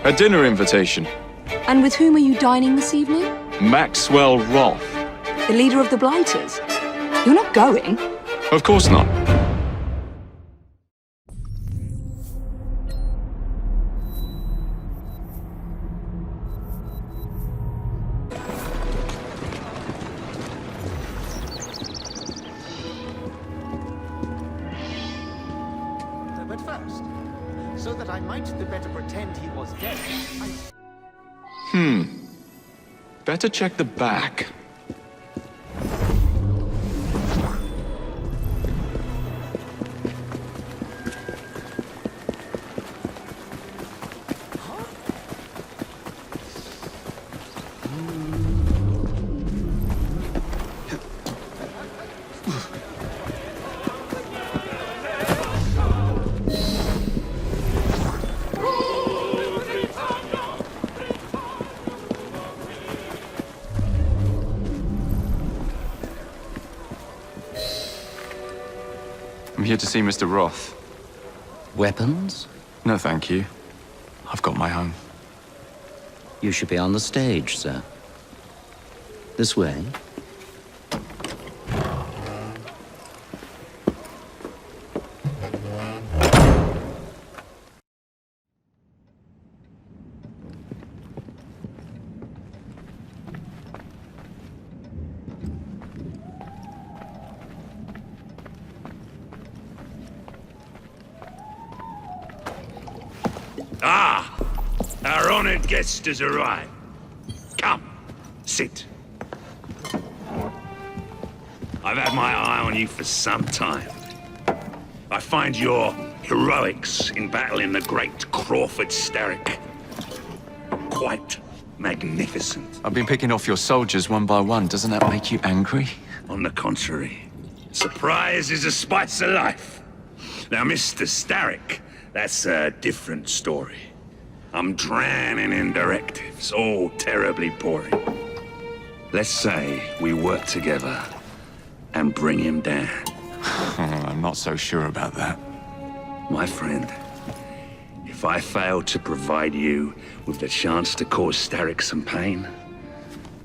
A dinner invitation. And with whom are you dining this evening? Maxwell Roth. The leader of the Blighters? You're not going? Of course not. But first, so that I might the better pretend he was dead, Better check the back. I'm here to see Mr. Roth. Weapons? No, thank you. I've got my own. You should be on the stage, sir. This way. Ah! Our honored guest has arrived. Come, sit. I've had my eye on you for some time. I find your heroics in battling the great Crawford Starrick quite magnificent. I've been picking off your soldiers one by one. Doesn't that make you angry? On the contrary, surprise is a spice of life. Now, Mr. Starrick, that's a different story. I'm drowning in directives, all terribly boring. Let's say we work together and bring him down. I'm not so sure about that. My friend, if I fail to provide you with the chance to cause Starrick some pain,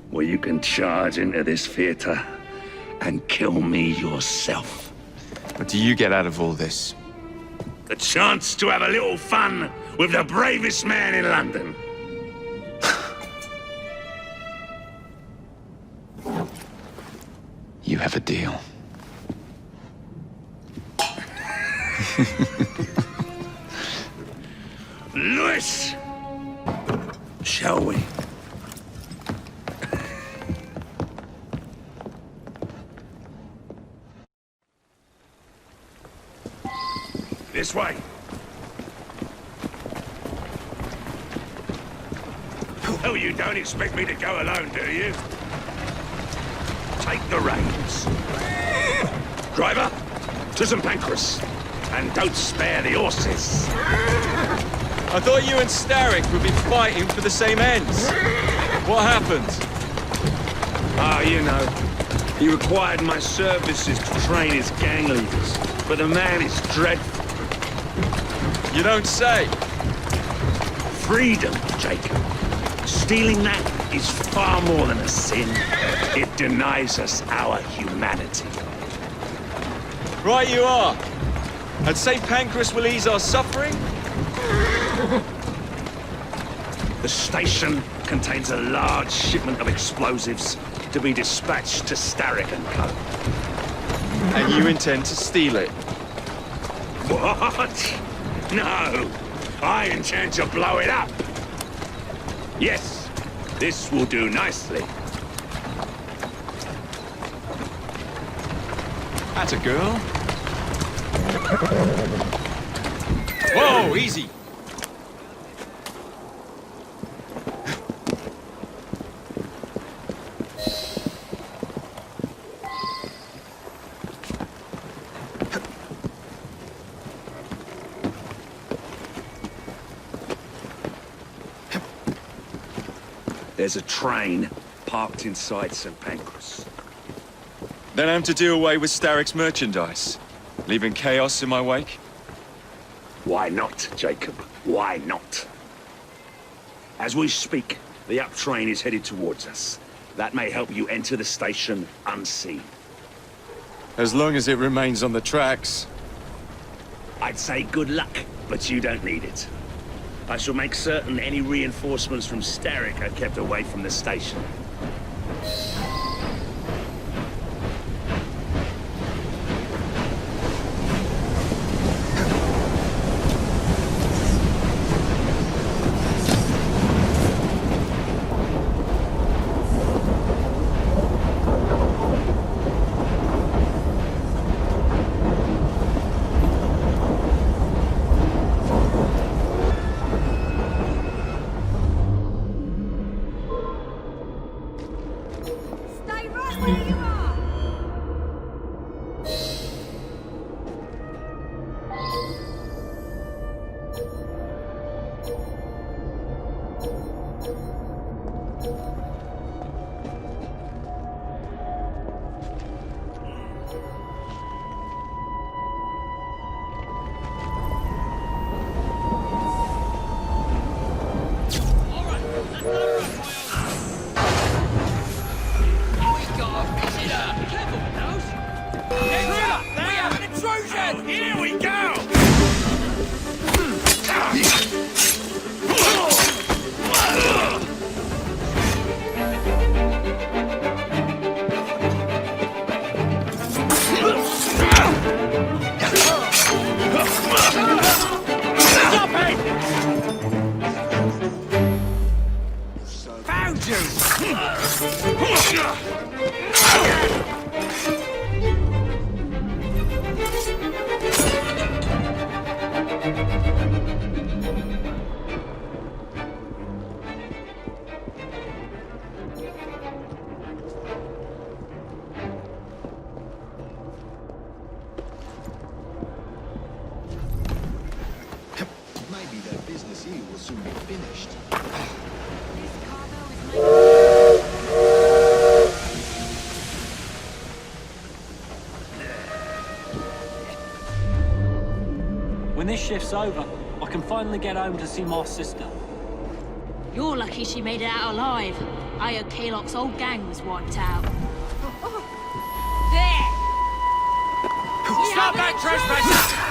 well, you can charge into this theater and kill me yourself. What do you get out of all this? The chance to have a little fun with the bravest man in London. You have a deal. Lewis! Shall we? This way. Oh, you don't expect me to go alone, do you? Take the reins. Driver, to St. Pancras. And don't spare the horses. I thought you and Starrick would be fighting for the same ends. What happened? Ah, you know, he required my services to train his gang leaders, but the man is dreadful. You don't say. Freedom, Jacob. Stealing that is far more than a sin. It denies us our humanity. Right you are. And St. Pancras will ease our suffering? The station contains a large shipment of explosives to be dispatched to Starrick and Co. And you intend to steal it? What? No, I intend to blow it up. Yes, this will do nicely. That's a girl. Whoa, easy. There's a train parked inside St. Pancras. Then I'm to do away with Starrick's merchandise, leaving chaos in my wake? Why not, Jacob? Why not? As we speak, the up train is headed towards us. That may help you enter the station unseen. As long as it remains on the tracks. I'd say good luck, but you don't need it. I shall make certain any reinforcements from Starrick are kept away from the station. Here we go! Found you! Maybe that business here will soon be finished. When this shift's over, I can finally get home to see my sister. You're lucky she made it out alive. I heard Kalok's whole gang was wiped out. There! Stop that trespasser!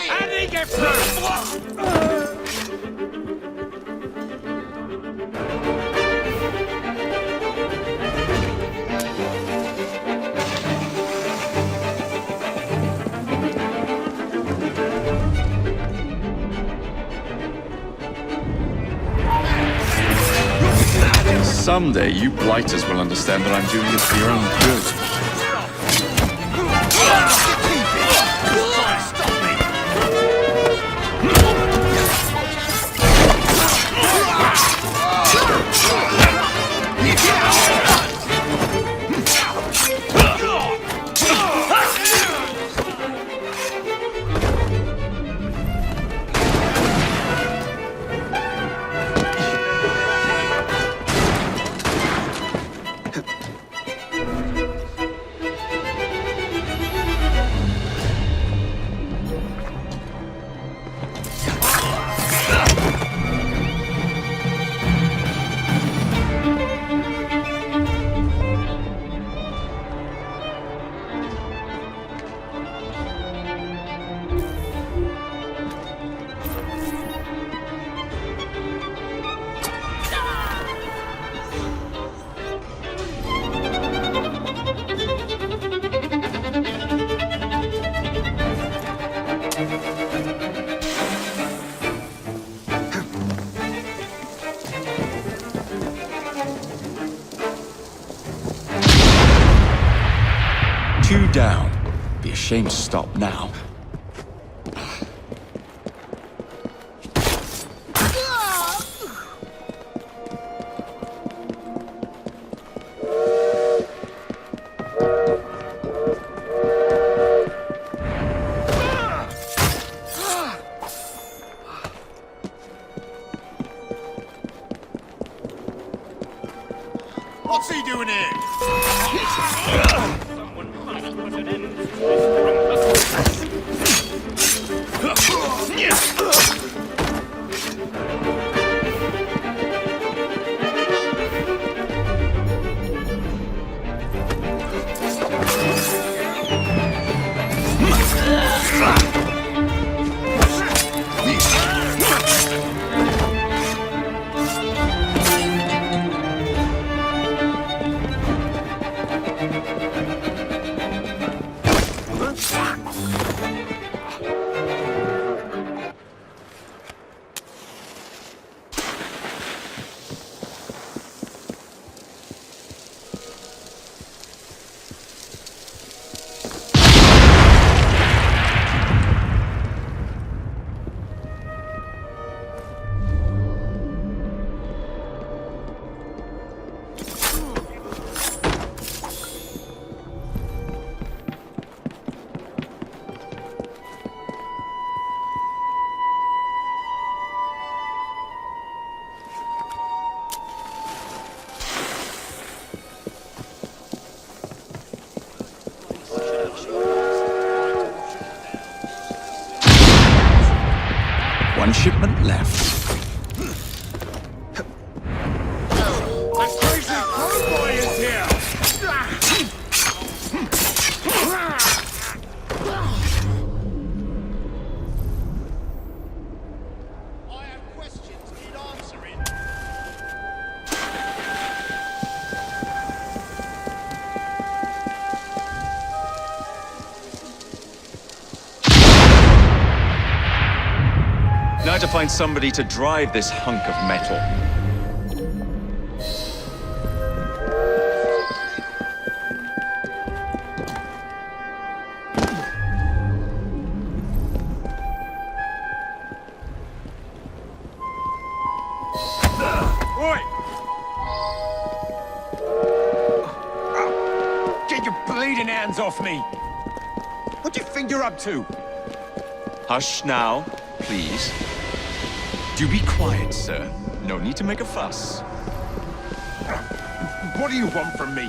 How did he get through? Someday you blighters will understand that I'm doing this for your own good. down. Be ashamed to stop now. What's he doing here? One shipment left. That crazy cowboy is here! I have questions need answering. Now to find somebody to drive this hunk of metal. Oi! Get your bleeding hands off me! What do you think you're up to? Hush now, please. Do be quiet, sir. No need to make a fuss. What do you want from me?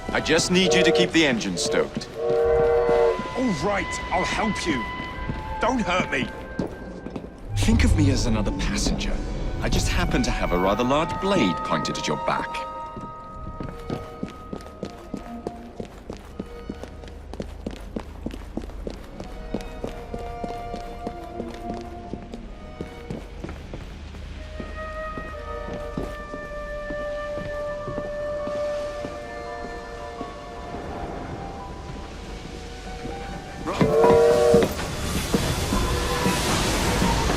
I just need you to keep the engine stoked. All right, I'll help you. Don't hurt me. Think of me as another passenger. I just happen to have a rather large blade pointed at your back.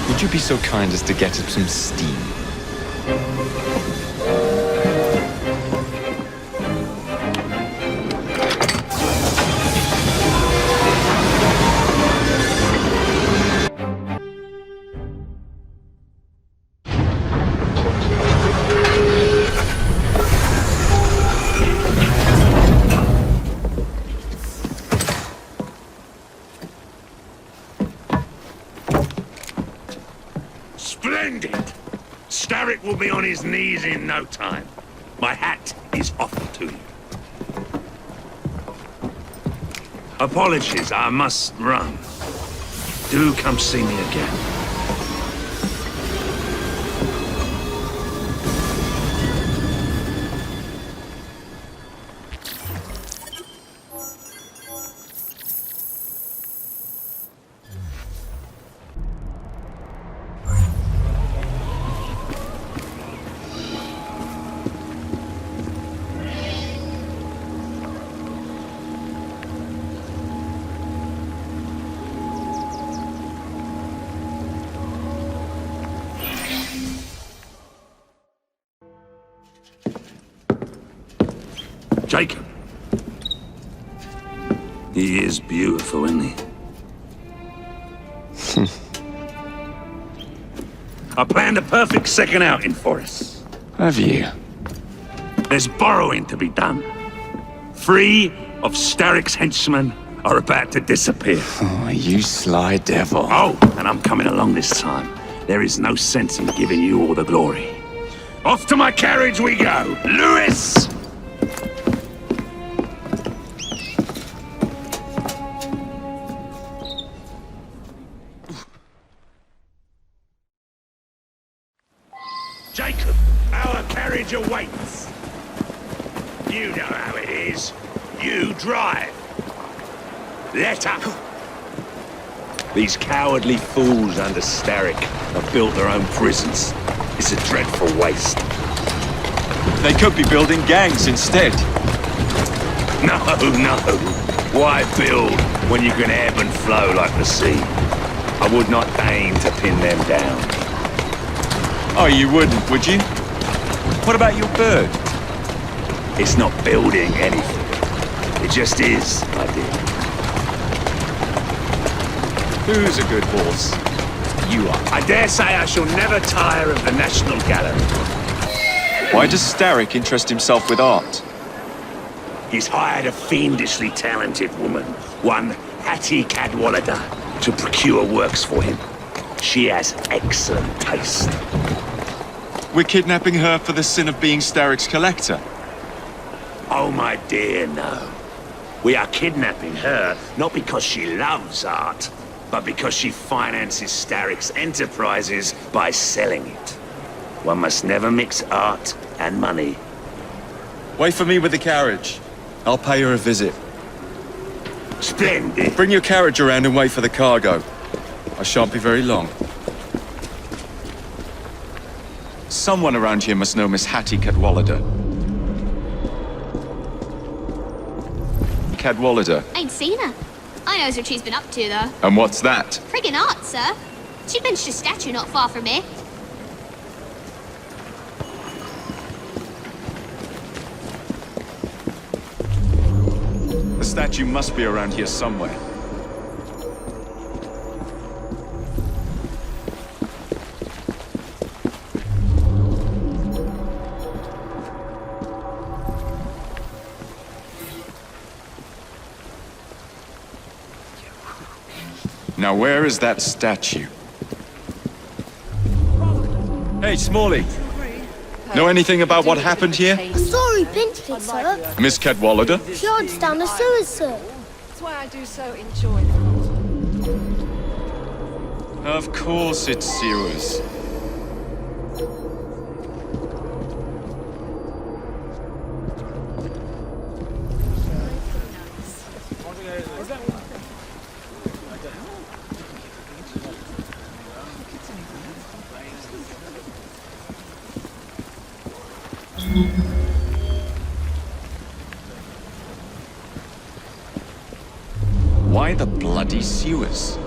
Would you be so kind as to get up some steam? Splendid! Starrick will be on his knees in no time. My hat is offered to you. Apologies, I must run. Do come see me again. Jacob. He is beautiful, isn't he? I planned a perfect second outing for us. Have you? There's borrowing to be done. 3 of Starrick's henchmen are about to disappear. Oh, you sly devil. Oh, and I'm coming along this time. There is no sense in giving you all the glory. Off to my carriage we go! Lewis! Jacob, our carriage awaits. You know how it is. You drive. Let up. These cowardly fools under Starrick have built their own prisons. It's a dreadful waste. They could be building gangs instead. No. Why build when you can ebb and flow like the sea? I would not aim to pin them down. Oh, you wouldn't, would you? What about your bird? It's not building anything. It just is, my dear. Who's a good horse? You are. I dare say I shall never tire of the National Gallery. Why does Starrick interest himself with art? He's hired a fiendishly talented woman, one Hattie Cadwallader, to procure works for him. She has excellent taste. We're kidnapping her for the sin of being Starrick's collector. Oh, my dear, no. We are kidnapping her not because she loves art, but because she finances Starrick's enterprises by selling it. One must never mix art and money. Wait for me with the carriage. I'll pay her a visit. Splendid. Bring your carriage around and wait for the cargo. I shan't be very long. Someone around here must know Miss Hattie Cadwallader. Cadwallader. Ain't seen her. I knows what she's been up to, though. And what's that? Friggin' art, sir. She pinched a statue not far from here. The statue must be around here somewhere. Now where is that statue? Hey, Smalley. Know anything about what happened here? I saw who pinched it, sir. Miss Cadwallader? She hides down the sewers, sir. That's why I do so enjoy the Of course it's sewers. Why the bloody sewers?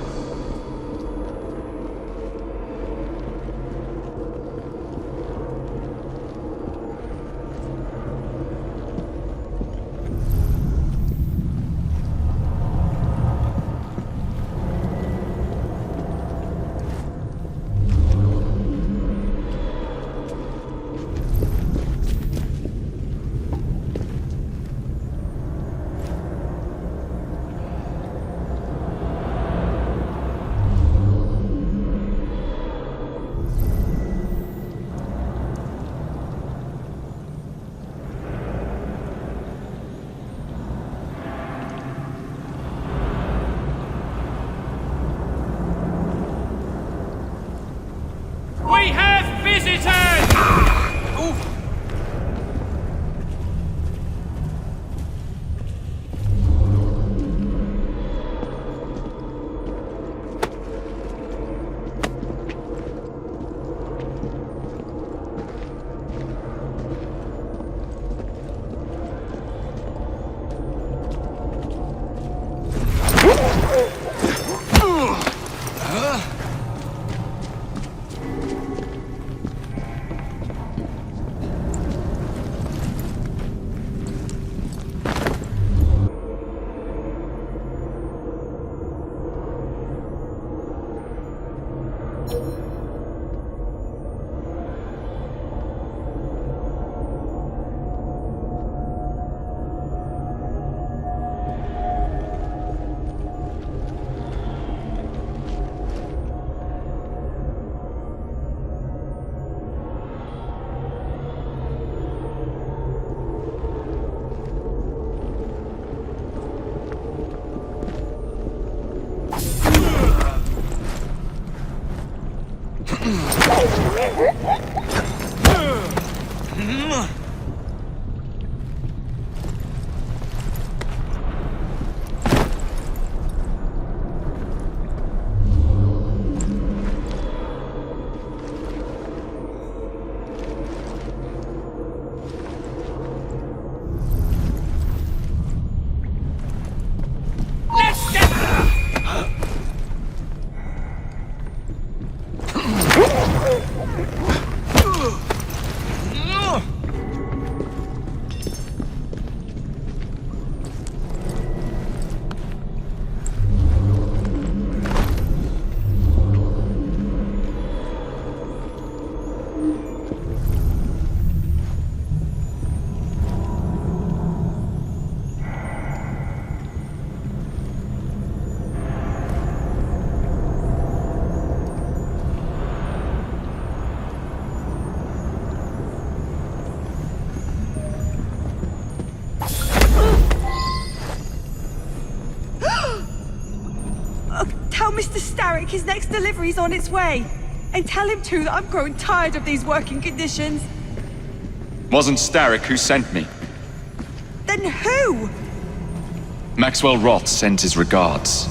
Mr. Starrick his next delivery's on its way. And tell him too that I'm growing tired of these working conditions. Wasn't Starrick who sent me. Then who? Maxwell Roth sent his regards.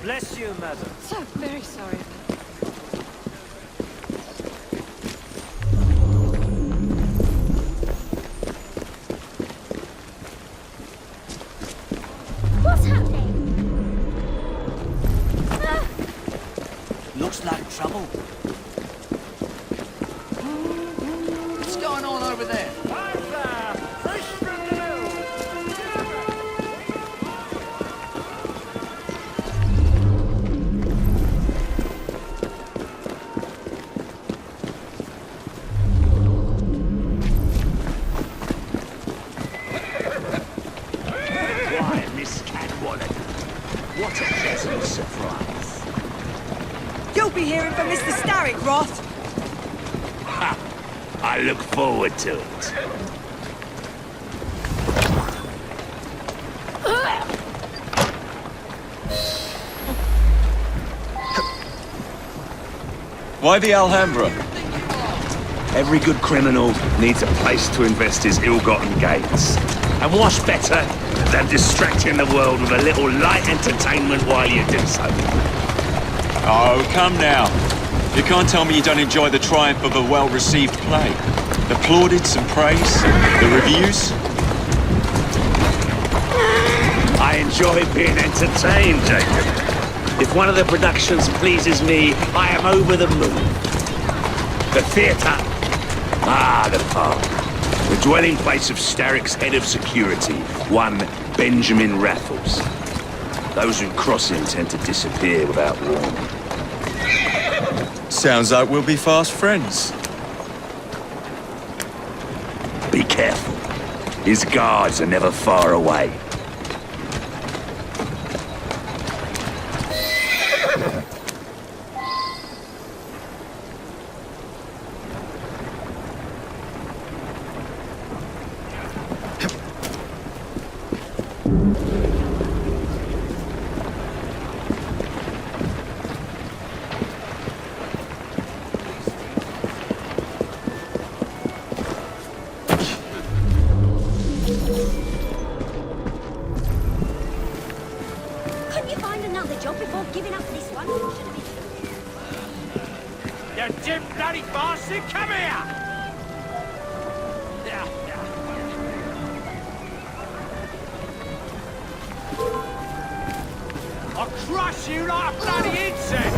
Bless you, madam. So very sorry. What's happening? Looks like trouble. What's going on over there? What a pleasant surprise. You'll be hearing from Mr. Starrick, Roth. Ha! I look forward to it. Why the Alhambra? Every good criminal needs a place to invest his ill-gotten gains. And what's better than distracting the world with a little light entertainment while you do so? Oh, come now. You can't tell me you don't enjoy the triumph of a well-received play. The plaudits and praise, the reviews. I enjoy being entertained, Jacob. If one of the productions pleases me, I am over the moon. The theatre. Ah, the park. The dwelling place of Starrick's head of security, one Benjamin Raffles. Those who cross him tend to disappear without warning. Sounds like we'll be fast friends. Be careful. His guards are never far away. Couldn't you find another job before giving up this one? You dim bloody bastard, come here! I'll crush you like a bloody insect!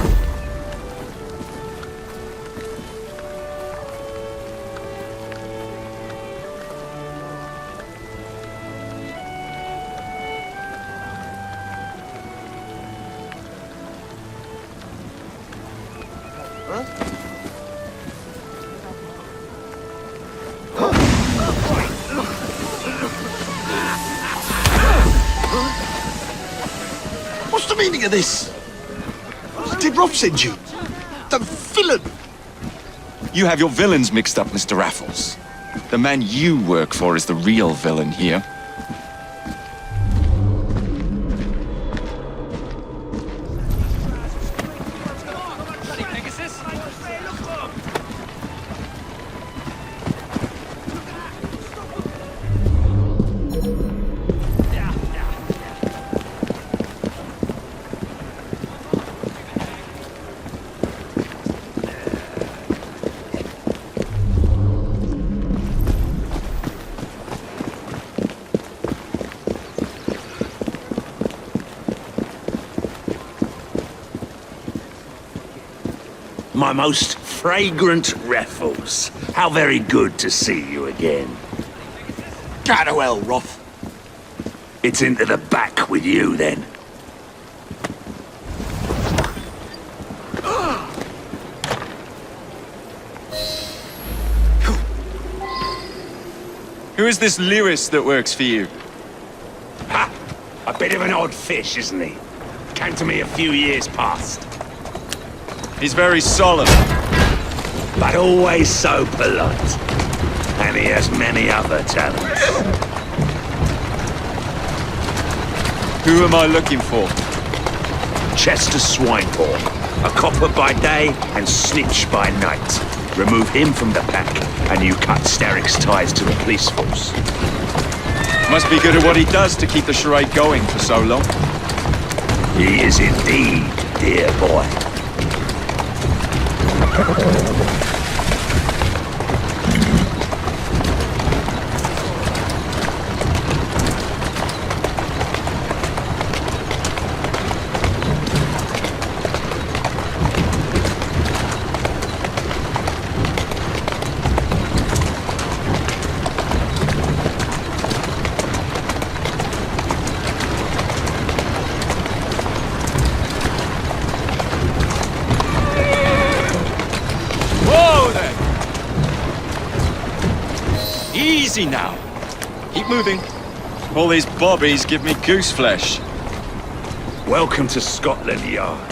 What's the meaning of this? Did Rob send you? The villain! You have your villains mixed up, Mr. Raffles. The man you work for is the real villain here. My most fragrant Raffles. How very good to see you again. Go to hell, Roth. It's into the back with you, then. Who is this lyrist that works for you? Ha! A bit of an odd fish, isn't he? Came to me a few years past. He's very solemn. But always so polite. And he has many other talents. Who am I looking for? Chester Swinehorn. A copper by day and snitch by night. Remove him from the pack, and you cut Starrick's ties to the police force. Must be good at what he does to keep the charade going for so long. He is indeed, dear boy. Easy now. Keep moving. All these bobbies give me goose flesh. Welcome to Scotland Yard.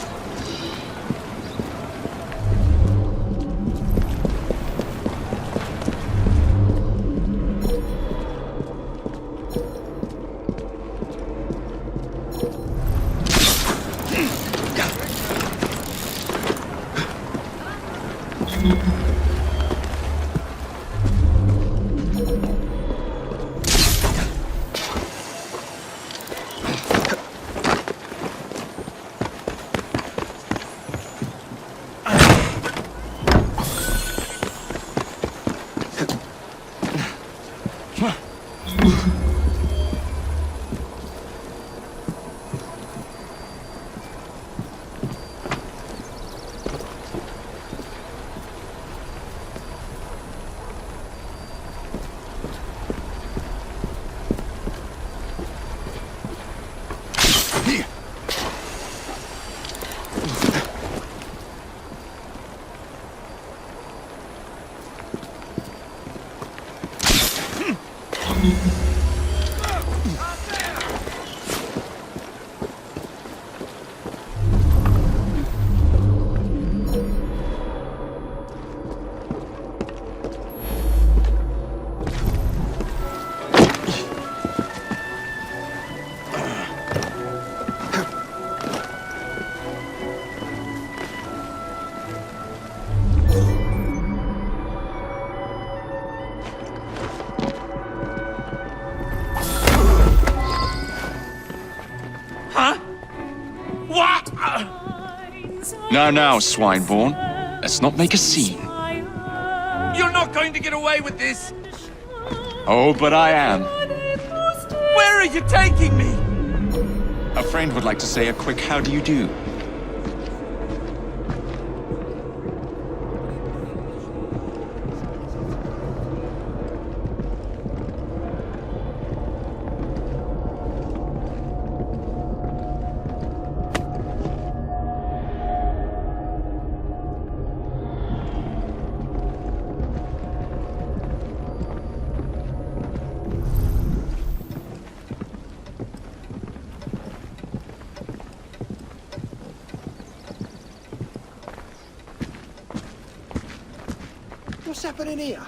Now, Swineborn. Let's not make a scene. You're not going to get away with this! Oh, but I am. Where are you taking me? A friend would like to say a quick how do you do. What's happening here?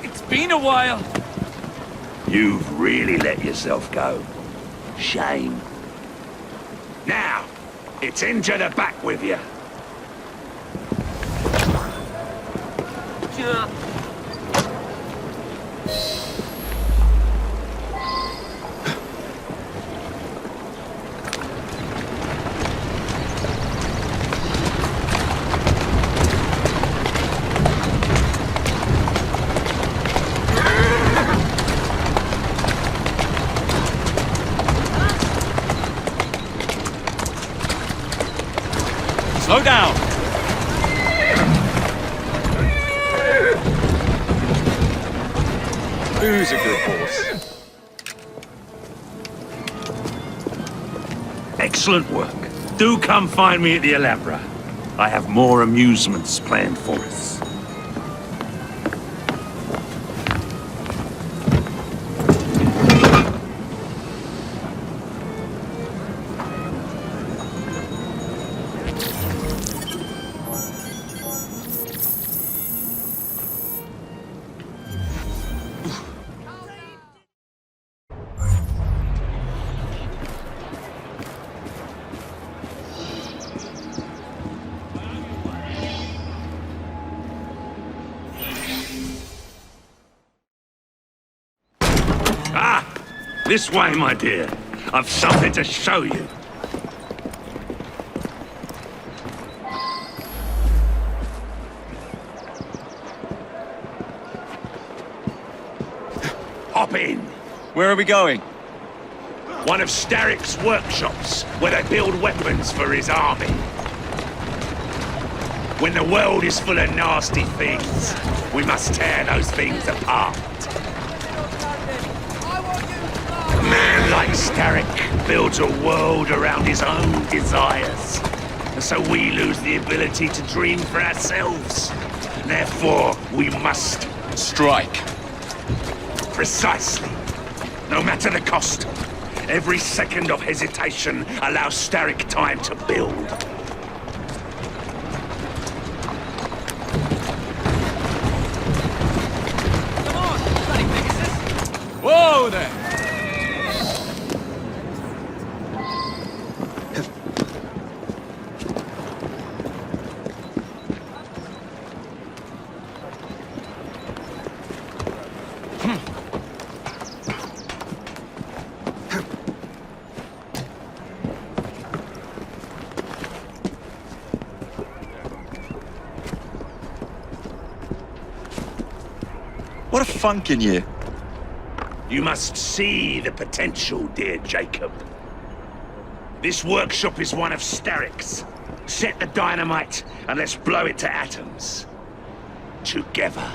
It's been a while. You've really let yourself go. Shame. Now, it's into the back with you. Slow down! Who's a good horse? Excellent work. Do come find me at the Alhambra. I have more amusements planned for us. This way, my dear. I've something to show you. Hop in. Where are we going? One of Starrick's workshops, where they build weapons for his army. When the world is full of nasty things, we must tear those things apart. A man like Starrick builds a world around his own desires. And so we lose the ability to dream for ourselves. Therefore, we must... strike. Precisely. No matter the cost. Every second of hesitation allows Starrick time to build. Whoa there! What a funk in you. You must see the potential, dear Jacob. This workshop is one of Starrick's. Set the dynamite and let's blow it to atoms. Together.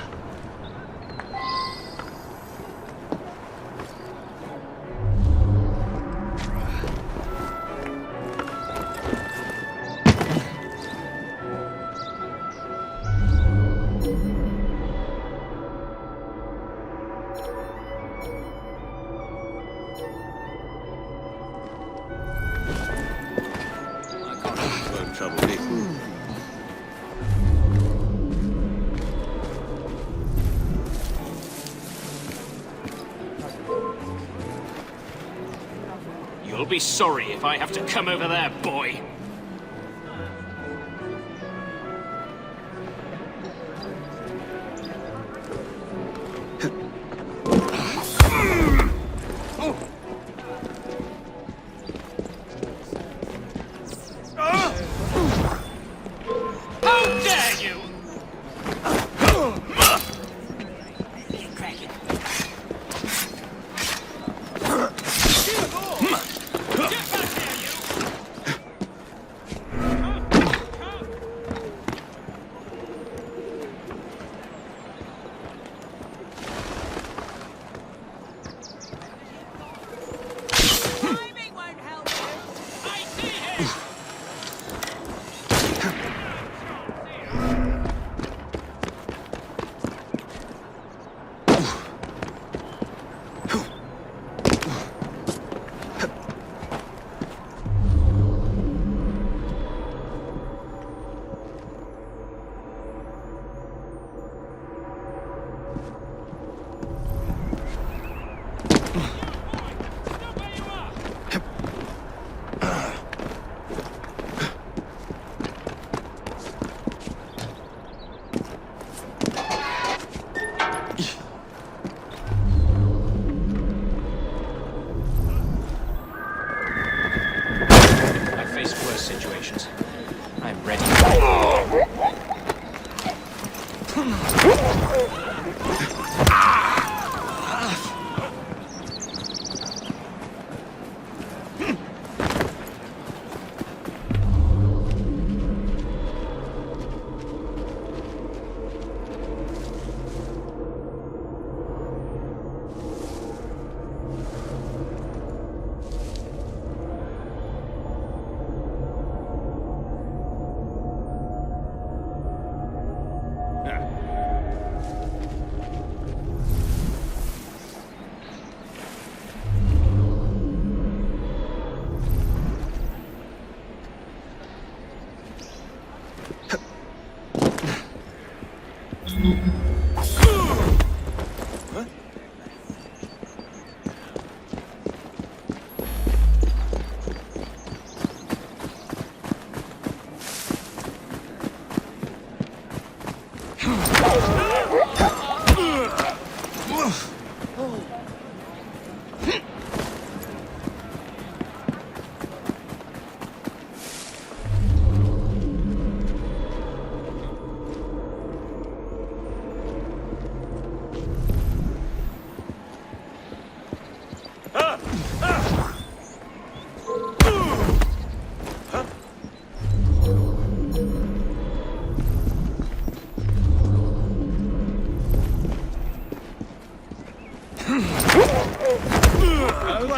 You'll be sorry if I have to come over there, boy. How dare you!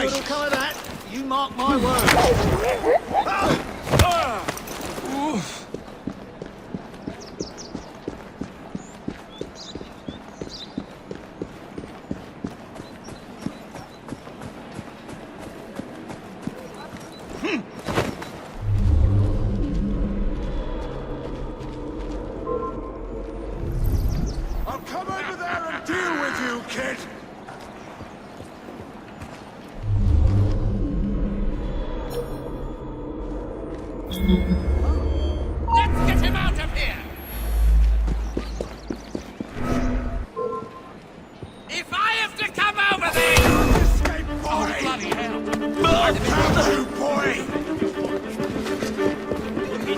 What'll come of that? You mark my word. I'll come over there and deal with you, kid! Let's get him out of here! If I have to come over there... Escape, boy! Oh, bloody hell! I'll catch you, boy!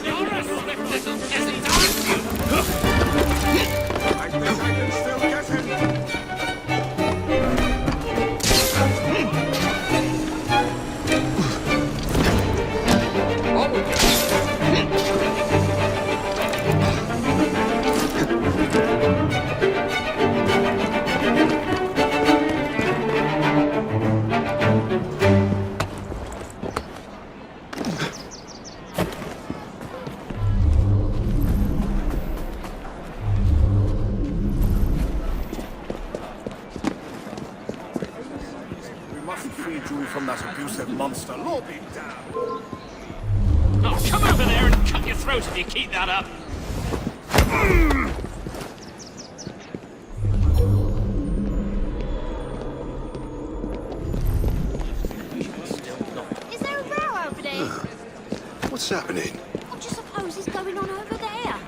You're as swift little peasant, aren't you? I think I can still get him! We must free you from that abusive monster. Law be damned! Oh, come over there and cut your throat if you keep that up! Is there a row over there? What's happening? What do you suppose is going on over there?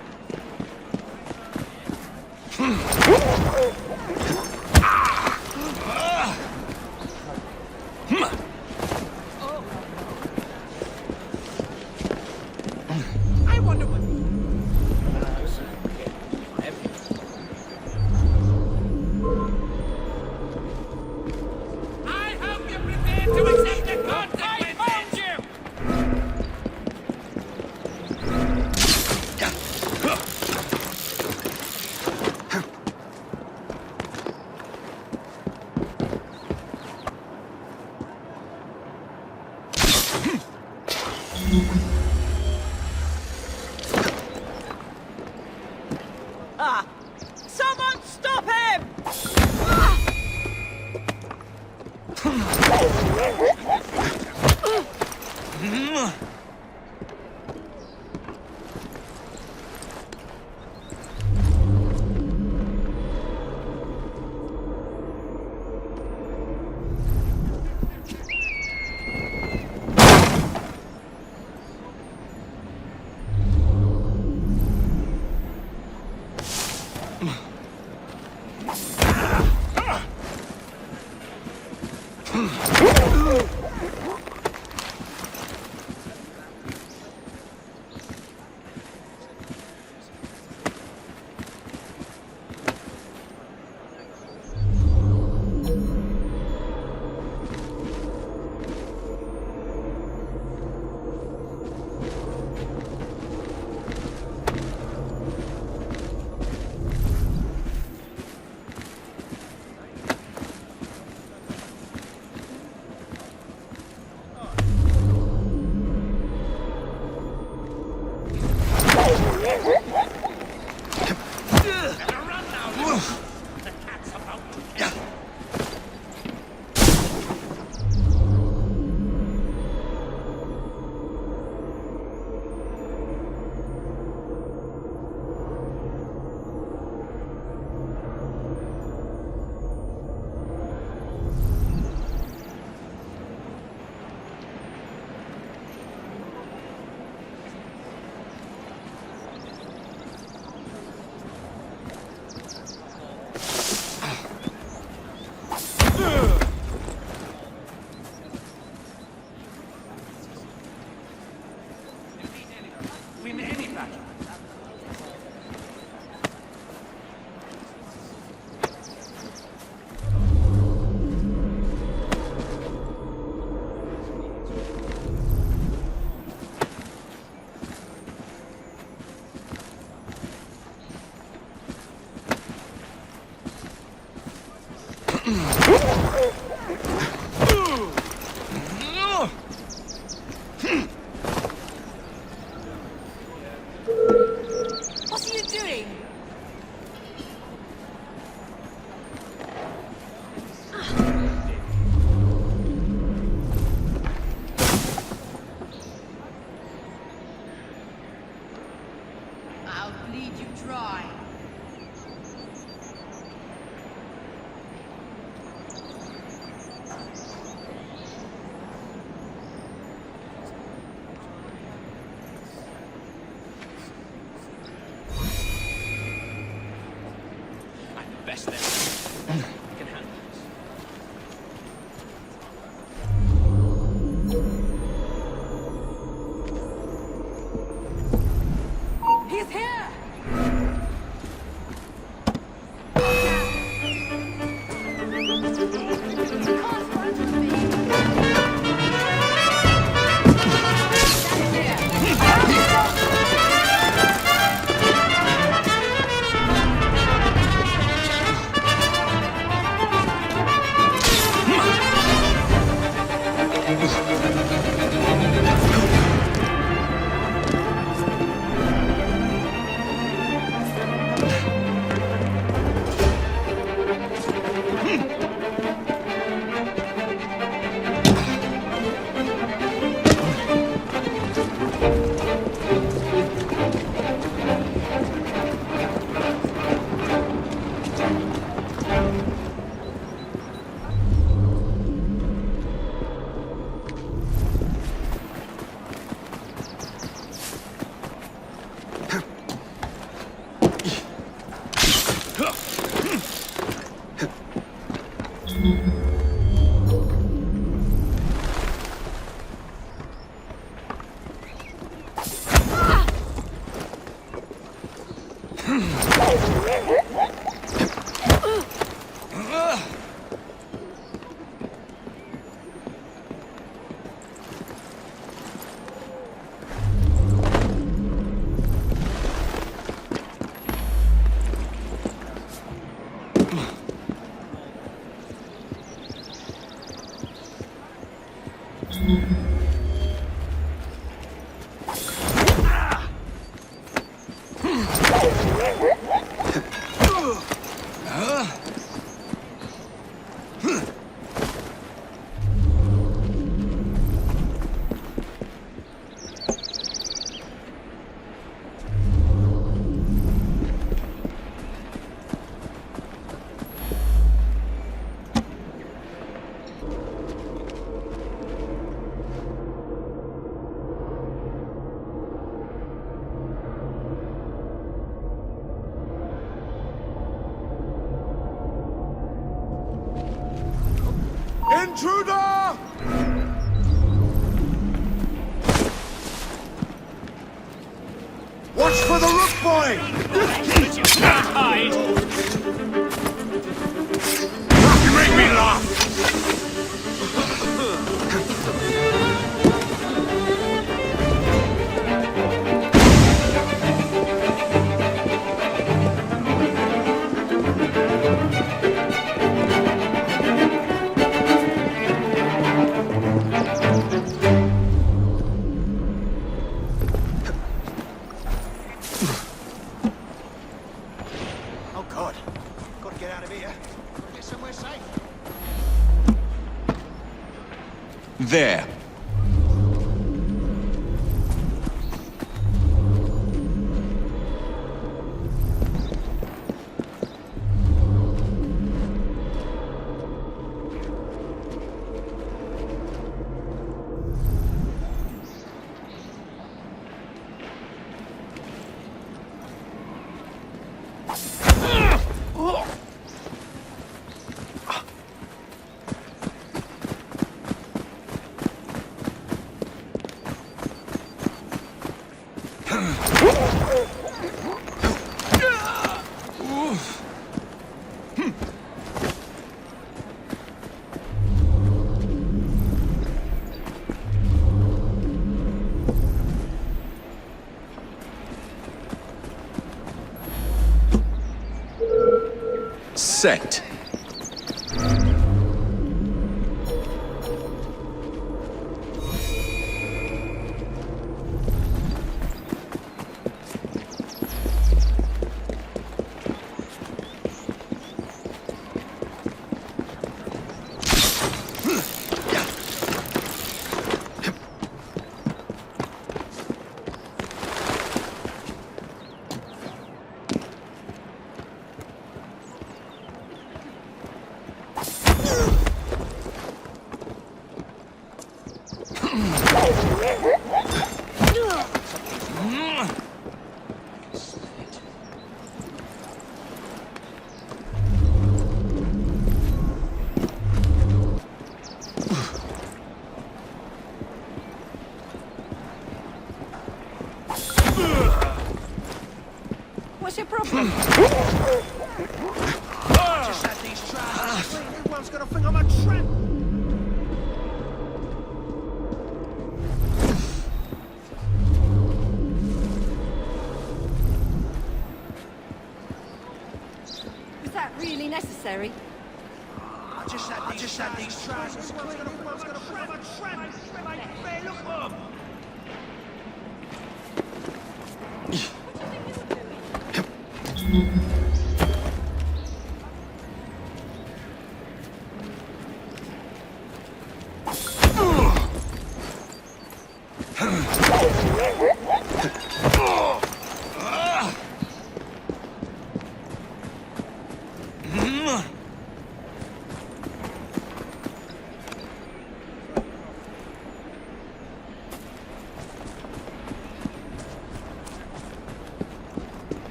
I wonder what... I hope you're prepared to accept the consequences! I found you! Ah! Someone stop him! Intruder! Watch for the rook boy! You can't hide! You make me laugh! Oh God. Gotta get out of here. Gotta get somewhere safe. There. Set. What's your problem? Just had these trousers clean. Everyone's gonna think I'm a tramp. Was that really necessary? I just had these trousers clean. Everyone's gonna think I'm a tramp. Hey, look, Mom.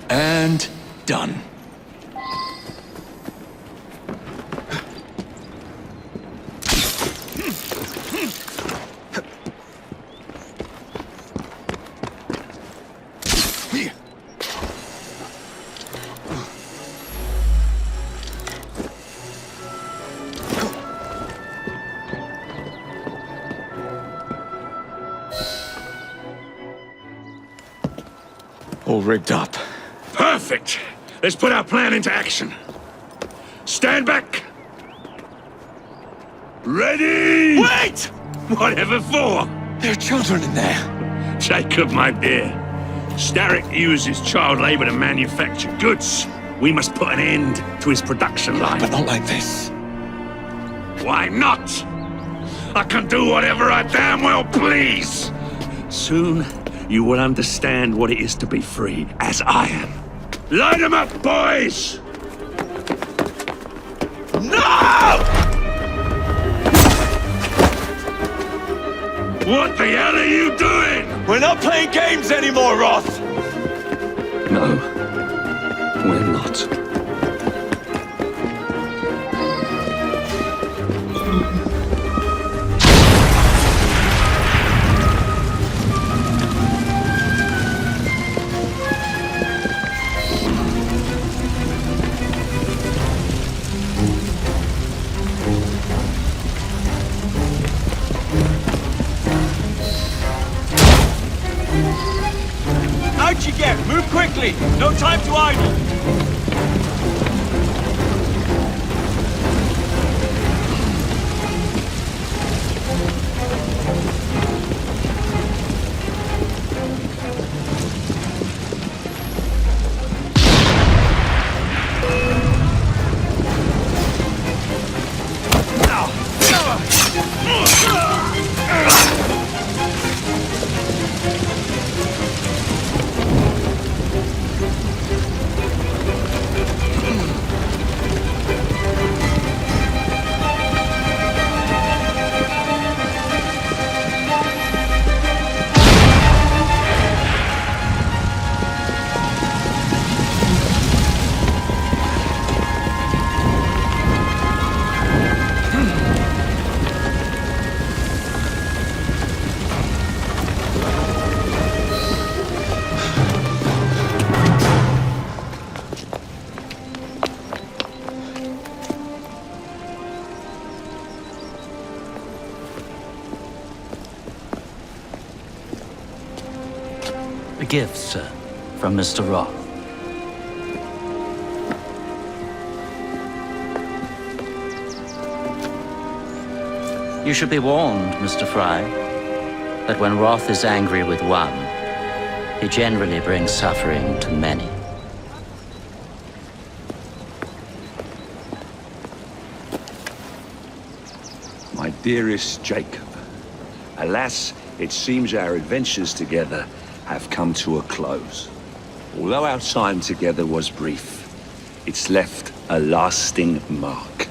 And done. All rigged up. Perfect! Let's put our plan into action. Stand back! Ready! Wait! Whatever for? There are children in there. Jacob, my dear. Starrick uses child labor to manufacture goods. We must put an end to his production line. But not like this. Why not? I can do whatever I damn well please. Soon, you will understand what it is to be free, as I am. Light 'em up, boys! No! What the hell are you doing? We're not playing games anymore, Roth! No, we're not. Out you get! Move quickly! No time to idle! A gift, sir, from Mr. Roth. You should be warned, Mr. Fry, that when Roth is angry with one, he generally brings suffering to many. My dearest Jacob, alas, it seems our adventures together have come to a close. Although our time together was brief, it's left a lasting mark.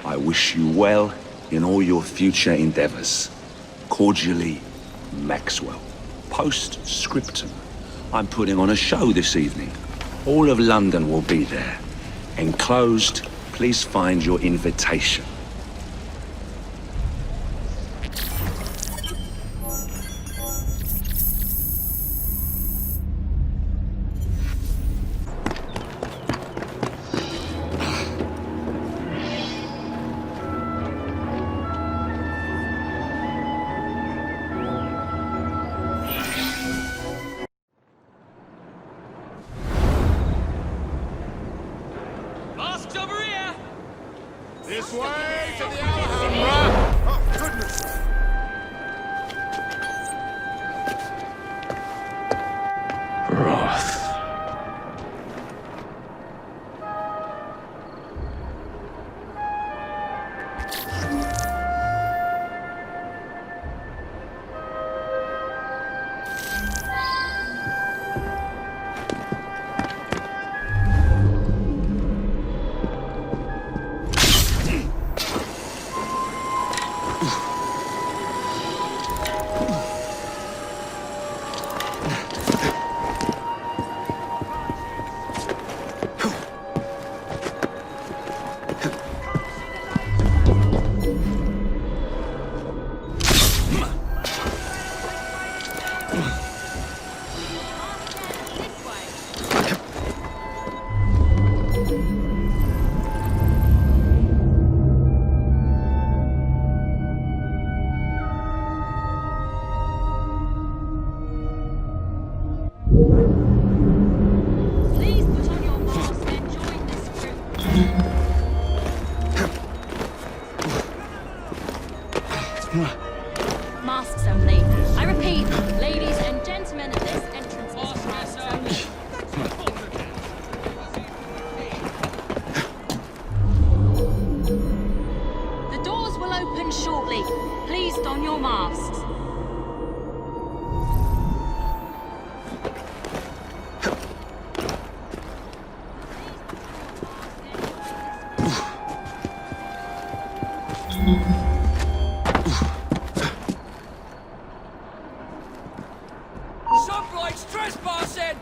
I wish you well in all your future endeavors. Cordially, Maxwell. Post-scriptum. I'm putting on a show this evening. All of London will be there. Enclosed, please find your invitation. Masks over here! This way to the Alhambra! Oh, goodness! Roth. Please put on your mask and join this group. Some bloke's trespassing!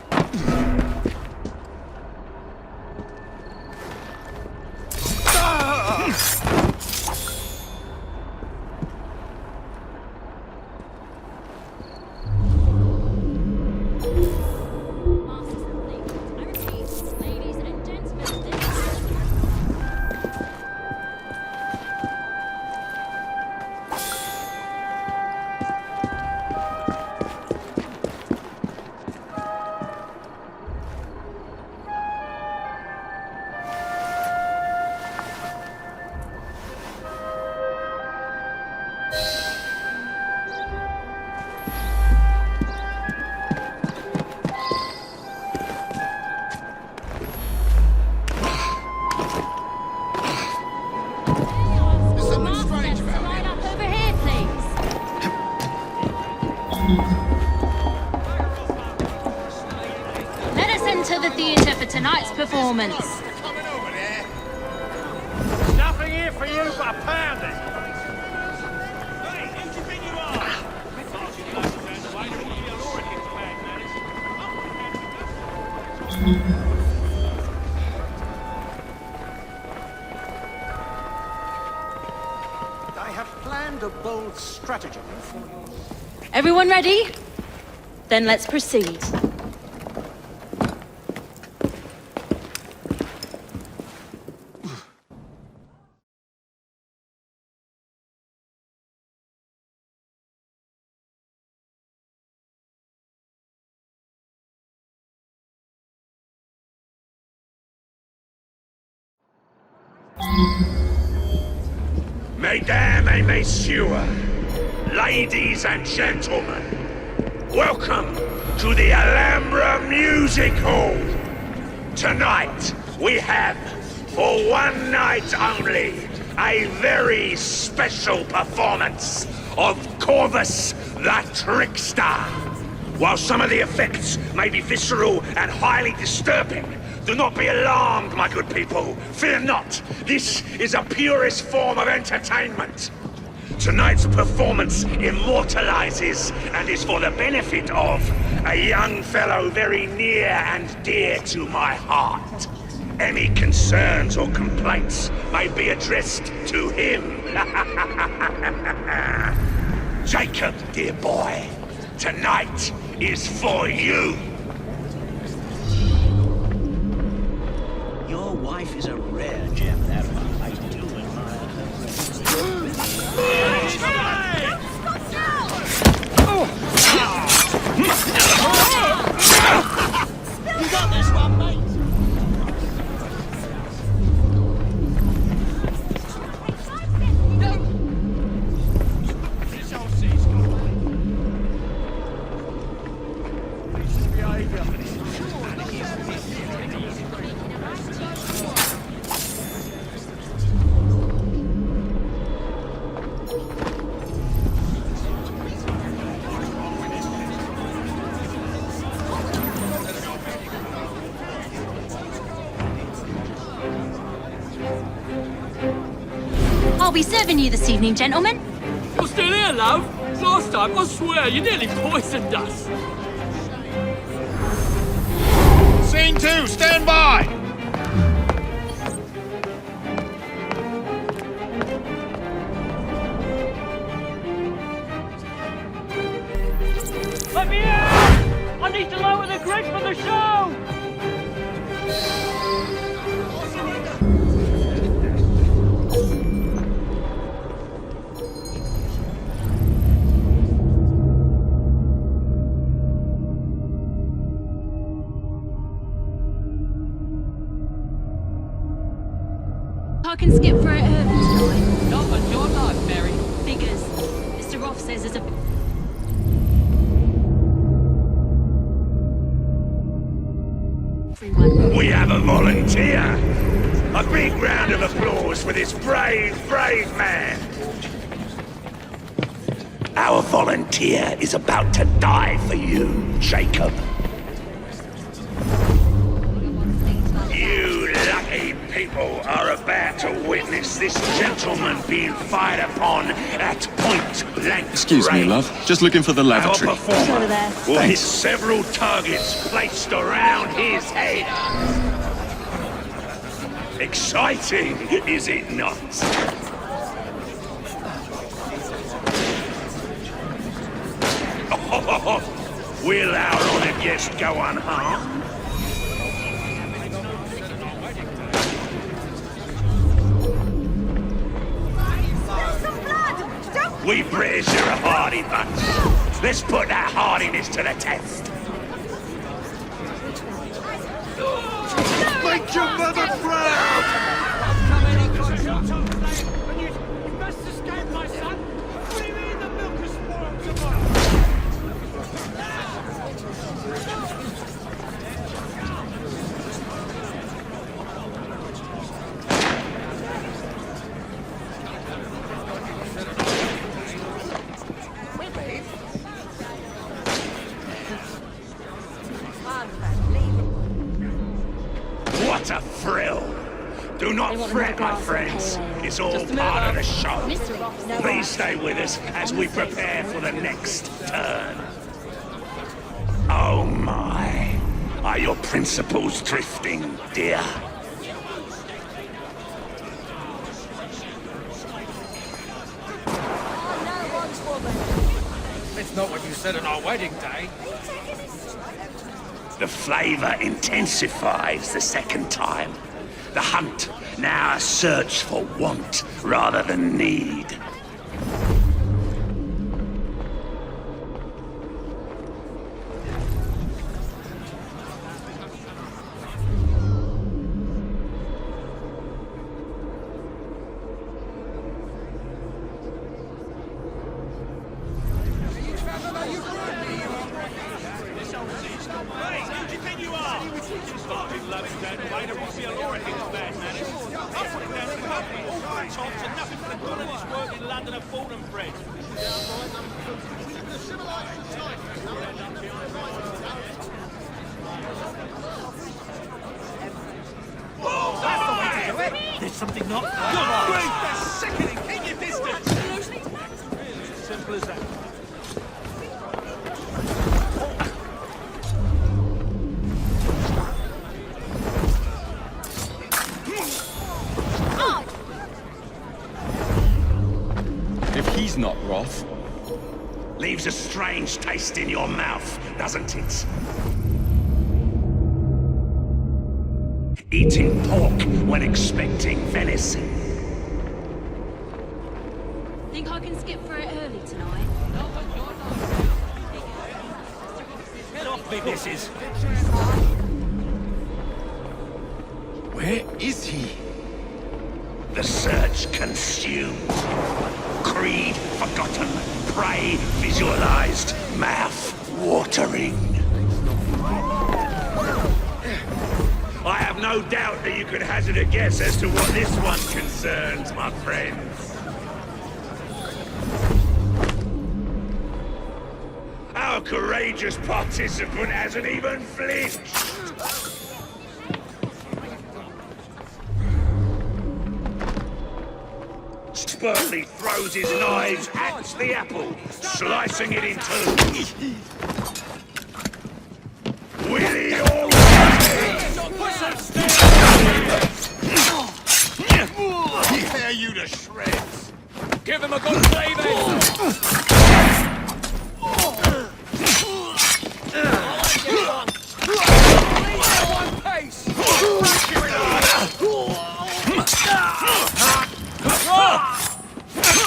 Let us enter the theatre for tonight's performance. Nothing here for you but a pounding. I have planned a bold stratagem for you. Everyone ready? Then let's proceed. Mesdames et messieurs, ladies and gentlemen, welcome to the Alhambra Music Hall. Tonight, we have, for one night only, a very special performance of Corvus the Trickster. While some of the effects may be visceral and highly disturbing, do not be alarmed, my good people. Fear not. This is a purest form of entertainment. Tonight's performance immortalizes and is for the benefit of a young fellow very near and dear to my heart. Any concerns or complaints may be addressed to him. Jacob, dear boy, tonight is for you. Your wife is a rare gem, that one. I do admire her. You got this one, mate. I'll be serving you this evening, gentlemen. You're still here, love? Last time, I swear, you nearly poisoned us. Scene 2, stand by! Let me out! I need to lower the grid for the show! I can skip for it. Not on your life, Mary. Figures. Mr. Roth says there's a... We have a volunteer. A big round of applause for this brave, brave man. Our volunteer is about to die for you, Jacob. You lucky people are about to witness this gentleman being fired upon at point-blank Excuse me, love. Just looking for the Our lavatory. performer will hit Thanks. several targets placed around his head. Exciting, is it not? Will our honored guest go unharmed? We British are a hardy bunch. Let's put that hardiness to the test. Make your mother proud! You must escape, my son. What do you mean the milk is spoiled tomorrow? What a thrill! Do not fret, my friends. It's all part of the show. Please stay with us as we prepare for the next turn. Oh my. Are your principles drifting, dear? That's not what you said on our wedding day. The flavor intensifies the second time. The hunt, now a search for want rather than need. There's something not good. That's sickening. Keep your distance. Simple as that. If he's not Roth, Leaves a strange taste in your mouth, doesn't it? Eating pork when expecting venison. Think I can skip for it early tonight? Get off me, missus. Where is he? The search consumed. Creed forgotten. Prey visualized. Mouth watering. I have no doubt that you could hazard a guess as to what this one concerns, my friends. Our courageous participant hasn't even flinched. Expertly throws his knives at the apple, slicing it in two. Will he always? Tear you to shreds! Give him a good slaving. One pace.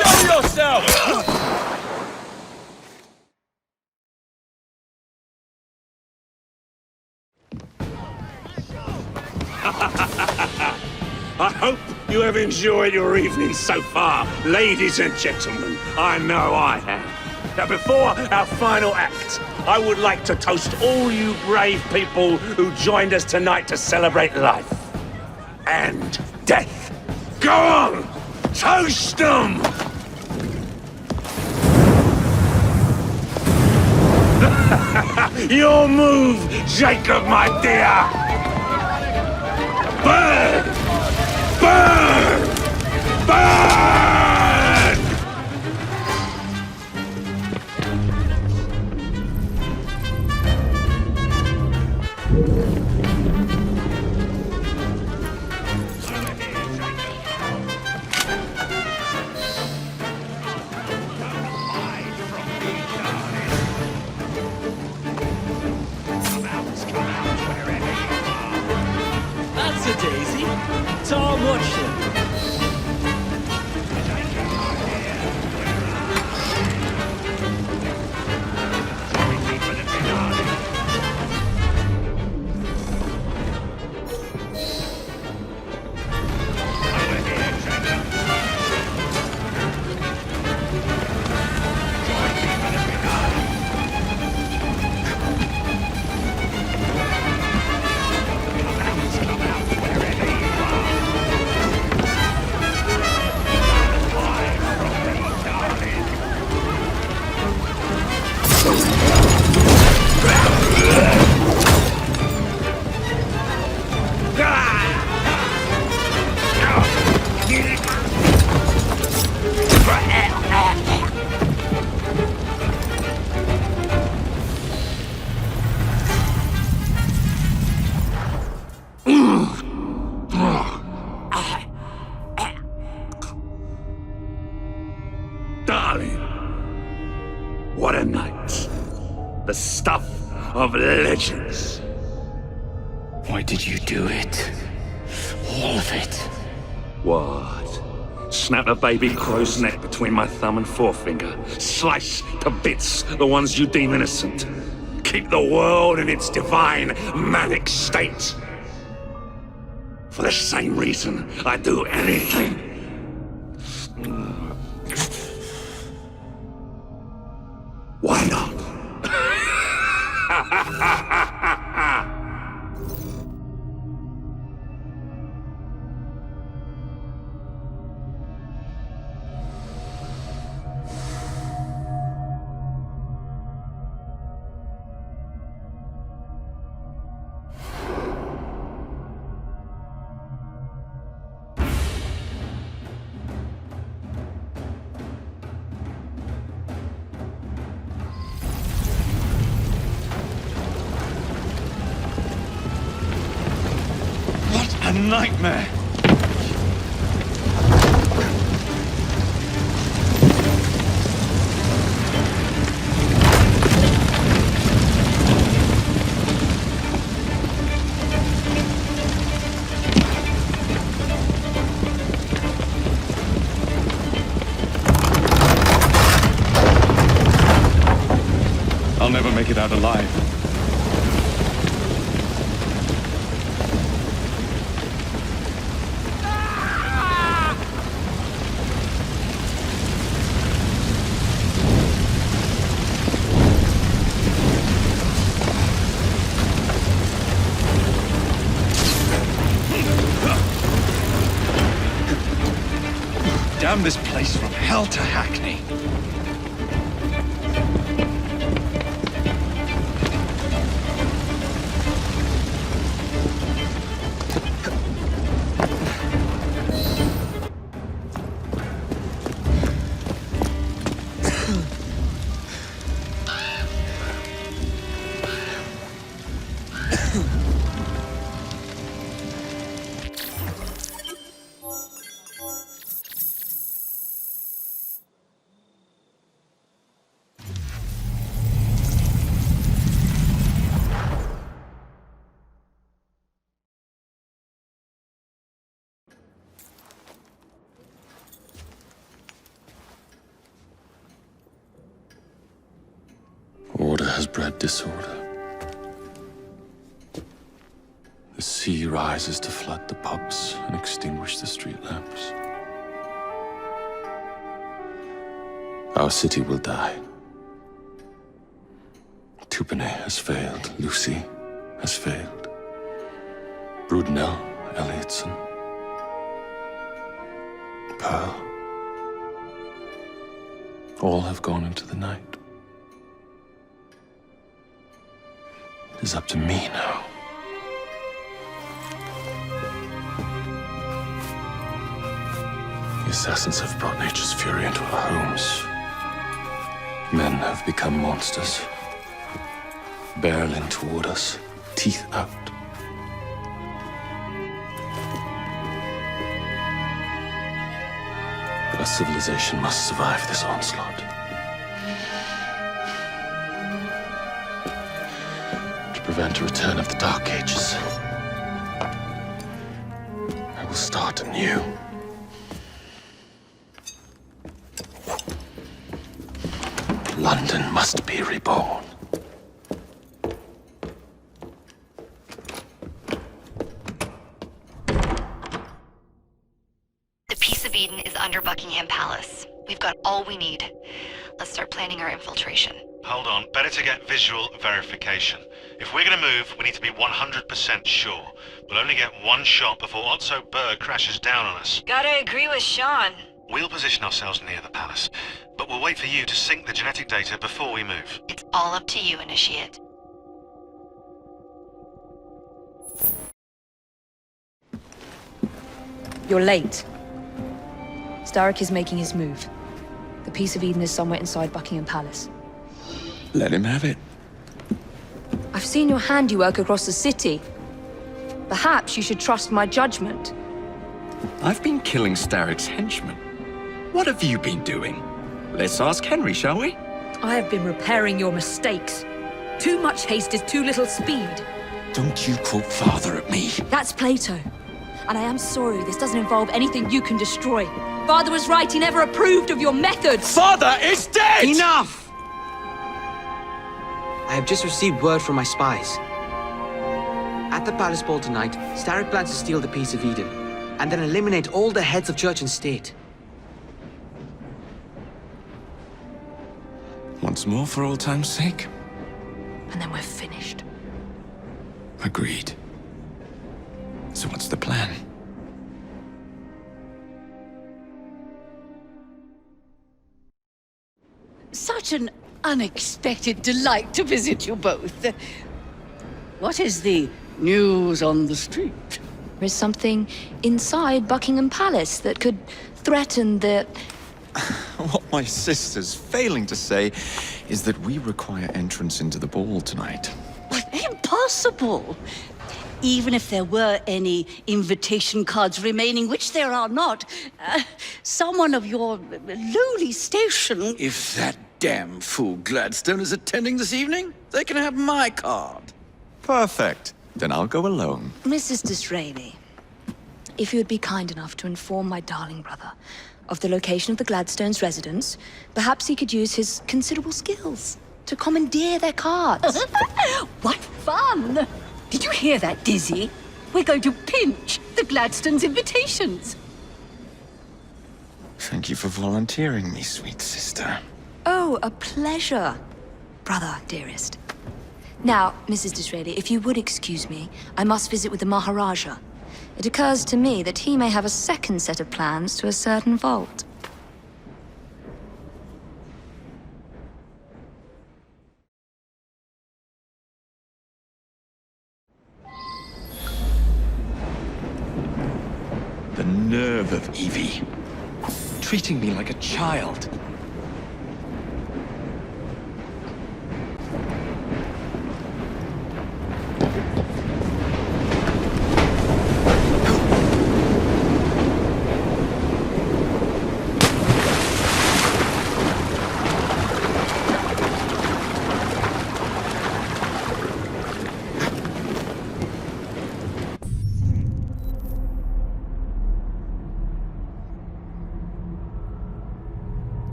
Show yourself. I hope you have enjoyed your evening so far, ladies and gentlemen. I know I have. Now, before our final act, I would like to toast all you brave people who joined us tonight to celebrate life and death. Go on! Toast them! Your move, Jacob, my dear! Burn! Tom, watch them. What a night. The stuff of legends. Why did you do it? All of it. What? Snap a baby crow's neck between my thumb and forefinger. Slice to bits the ones you deem innocent. Keep the world in its divine, manic state. For the same reason, I'd do anything. Why not? A nightmare. I'll never make it out alive. Damn this place from hell to Hackney. Order has bred disorder. The sea rises to flood the pubs and extinguish the street lamps. Our city will die. Tupene has failed. Lucy has failed. Brudnell, Elliotson, Pearl, all have gone into the night. It is up to me now. The assassins have brought nature's fury into our homes. Men have become monsters, barreling toward us, teeth out. But our civilization must survive this onslaught. To prevent a return of the Dark Ages. will start anew. London must be reborn. The Peace of Eden is under Buckingham Palace. We've got all we need. Let's start planning our infiltration. Hold on, better to get visual verification. If we're gonna move, we need to be 100% sure. We'll only get one shot before Otto Berg crashes down on us. Gotta agree with Sean. We'll position ourselves near the palace, but we'll wait for you to sync the genetic data before we move. It's all up to you, Initiate. You're late. Starrick is making his move. The Peace of Eden is somewhere inside Buckingham Palace. Let him have it. I've seen your handiwork across the city. Perhaps you should trust my judgment. I've been killing Starrick's henchmen. What have you been doing? Let's ask Henry, shall we? I have been repairing your mistakes. Too much haste is too little speed. Don't you quote father at me. That's Plato. And I am sorry this doesn't involve anything you can destroy. Father was right, he never approved of your methods. Father is dead! Enough! I have just received word from my spies. At the palace ball tonight, Starrick plans to steal the Peace of Eden, and then eliminate all the heads of church and state. Once more for old time's sake? And then we're finished. Agreed. So what's the plan? Such an unexpected delight to visit you both. What is the news on the street? There is something inside Buckingham Palace that could threaten the... What my sister's failing to say is that we require entrance into the ball tonight. Impossible! Even if there were any invitation cards remaining, which there are not, someone of your lowly station... If that damn fool Gladstone is attending this evening, they can have my card. Perfect. Then I'll go alone. Mrs. Disraeli, if you would be kind enough to inform my darling brother of the location of the Gladstones' residence, perhaps he could use his considerable skills to commandeer their cards. What fun! Did you hear that, Dizzy? We're going to pinch the Gladstones' invitations. Thank you for volunteering me, sweet sister. Oh, a pleasure, brother, dearest. Now, Mrs. Disraeli, if you would excuse me, I must visit with the Maharaja. It occurs to me that he may have a second set of plans to a certain vault. The nerve of Evie. Treating me like a child.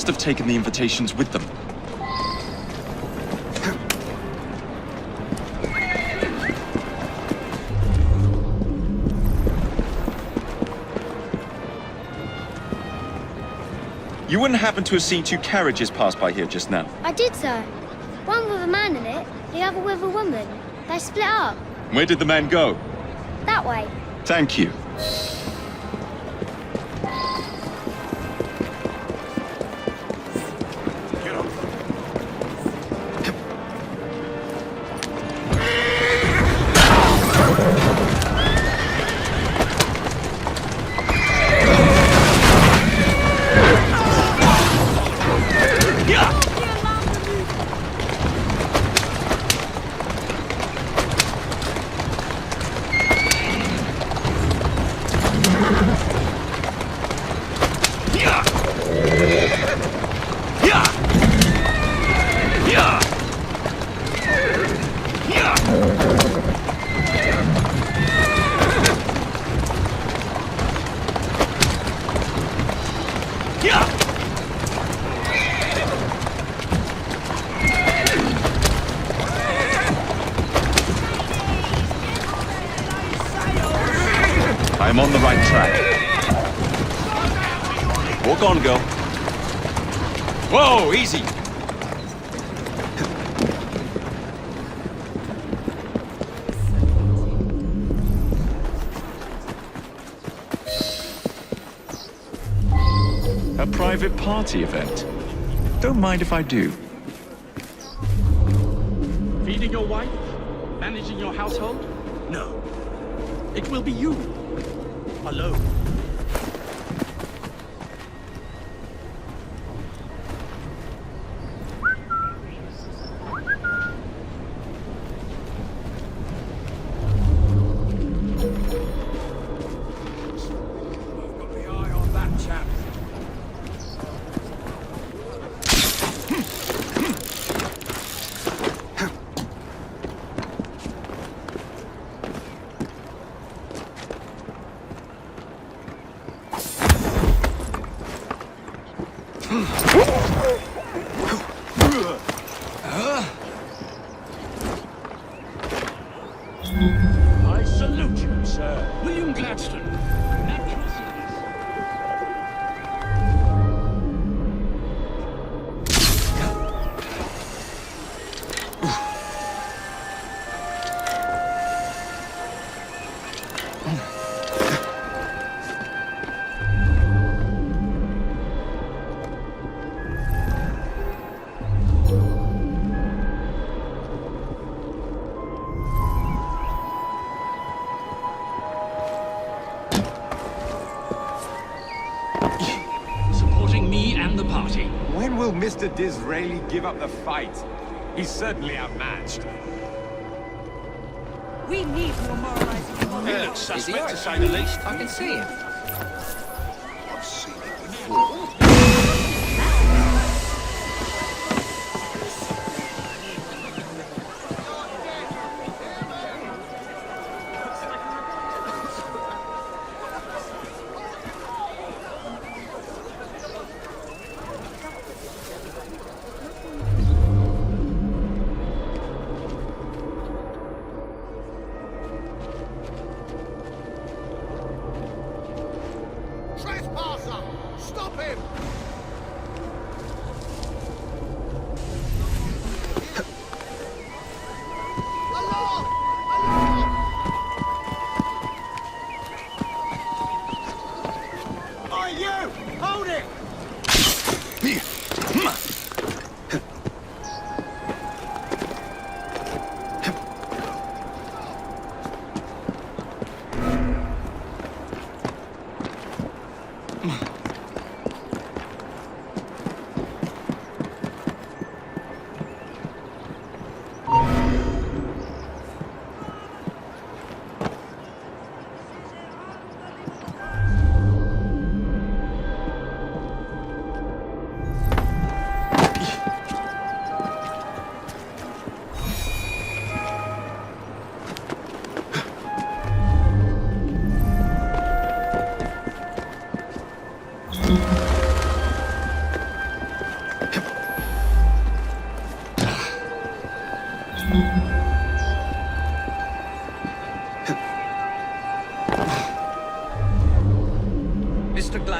Have taken the invitations with them. You wouldn't happen to have seen two carriages pass by here just now? I did, sir. One with a man in it, the other with a woman. They split up. Where did the man go? That way. Thank you. I'm on the right track. Walk on, girl. Whoa, easy. A private party event. Don't mind if I do. Feeding your wife? Managing your household? No. It will be you. Alone. I salute you, sir. William Gladstone. Natural service. When will Mr. Disraeli give up the fight? He's certainly outmatched. We need more moralizing. He looks suspect, to say the least. I can see him. I've seen it before.